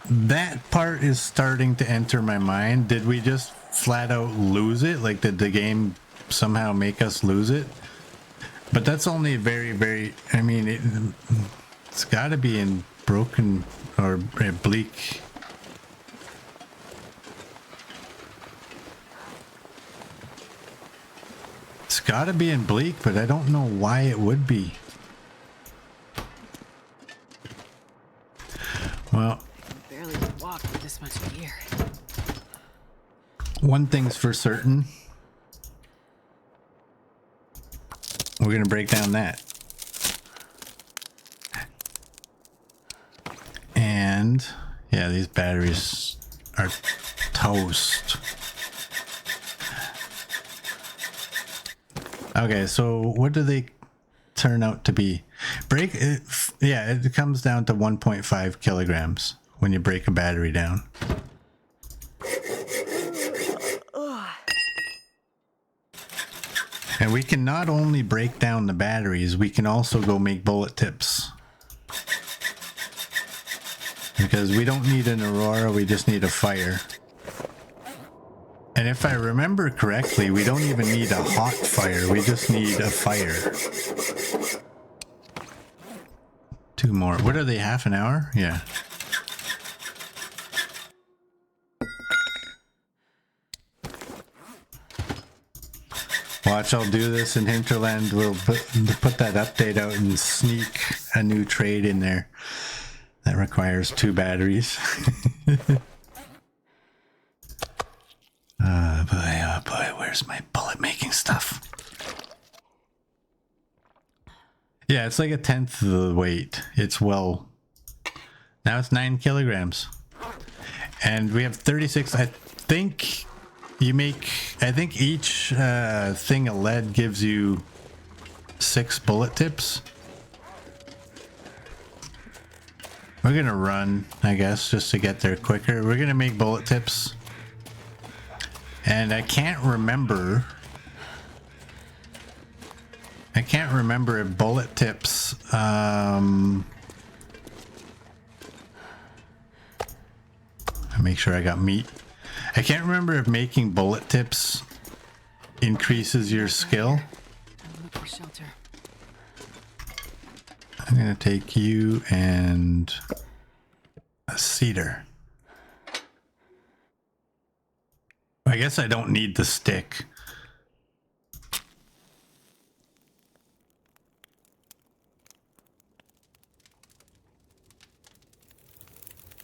[SPEAKER 1] That part is starting to enter my mind. Did we just flat out lose it? Like, did the game somehow make us lose it? But that's only very, very... I mean, it's got to be in Broken or Bleak. It's got to be in Bleak, but I don't know why it would be. Well...
[SPEAKER 2] Barely walk with this much gear.
[SPEAKER 1] One thing's for certain. We're going to break down that. And yeah, these batteries are toast. Okay, so what do they turn out to be? Yeah, it comes down to 1.5 kilograms when you break a battery down. And we can not only break down the batteries, we can also go make bullet tips. Because we don't need an Aurora, we just need a fire. And if I remember correctly, we don't even need a hot fire, we just need a fire. 2 more. What are they, half an hour? Yeah. Watch, I'll do this in Hinterland. We'll put that update out and sneak a new trade in there. That requires 2 batteries. Oh boy, where's my bullet making stuff? Yeah, it's like a 10th of the weight. It's now it's 9 kilograms. And we have 36, I think each thing of lead gives you 6 bullet tips. We're gonna run, I guess, just to get there quicker. We're gonna make bullet tips. And I can't remember if bullet tips, make sure I got meat. I can't remember if making bullet tips increases your skill.
[SPEAKER 2] Look for shelter.
[SPEAKER 1] I'm gonna take you and A cedar. I guess I don't need the stick.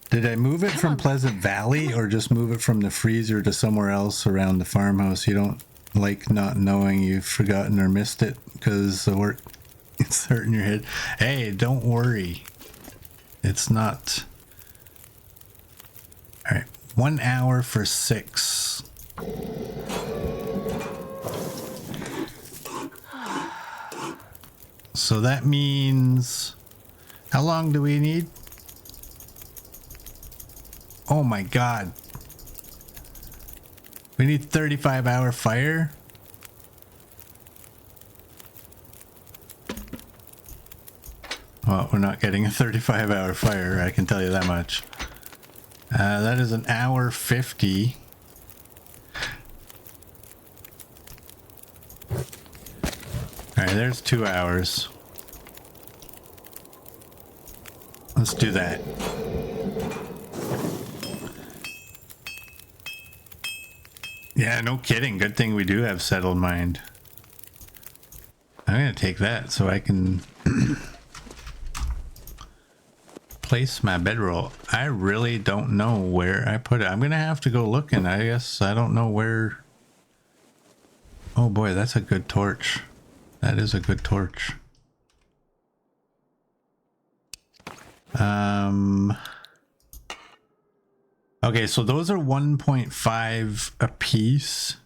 [SPEAKER 1] Did I move it from Pleasant Valley or just move it from the freezer to somewhere else around the farmhouse? You don't like not knowing you've forgotten or missed it because the work it's hurting your head. Hey, don't worry. It's not. All right, 1 hour for 6. So that means, how long do we need? Oh my God. We need 35-hour fire? Well, we're not getting a 35-hour fire, I can tell you that much. That is an hour 50. Alright, there's 2 hours. Let's do that. Yeah, no kidding. Good thing we do have settled mind. I'm gonna take that so I can place my bedroll. I really don't know where I put it. I'm gonna have to go looking. I guess I don't know where. Oh boy, that's a good torch. That is a good torch. Okay, so those are 1.5 a piece.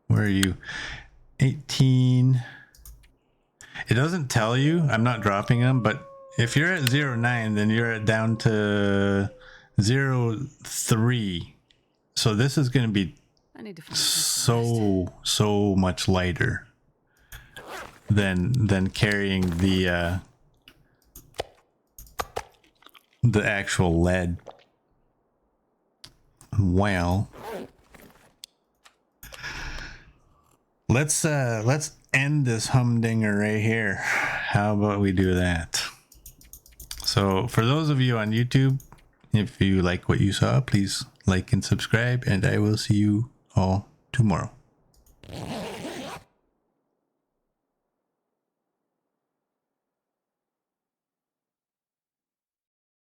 [SPEAKER 1] Where are you? 18. It doesn't tell you. I'm not dropping them, but if you're at 0.9, then you're down to 0.3. So this is going to be
[SPEAKER 2] I need to find
[SPEAKER 1] so much lighter than carrying the actual lead. Well, let's end this humdinger right here. How about we do that? So for those of you on YouTube, if you like what you saw, please like and subscribe, and I will see you all tomorrow.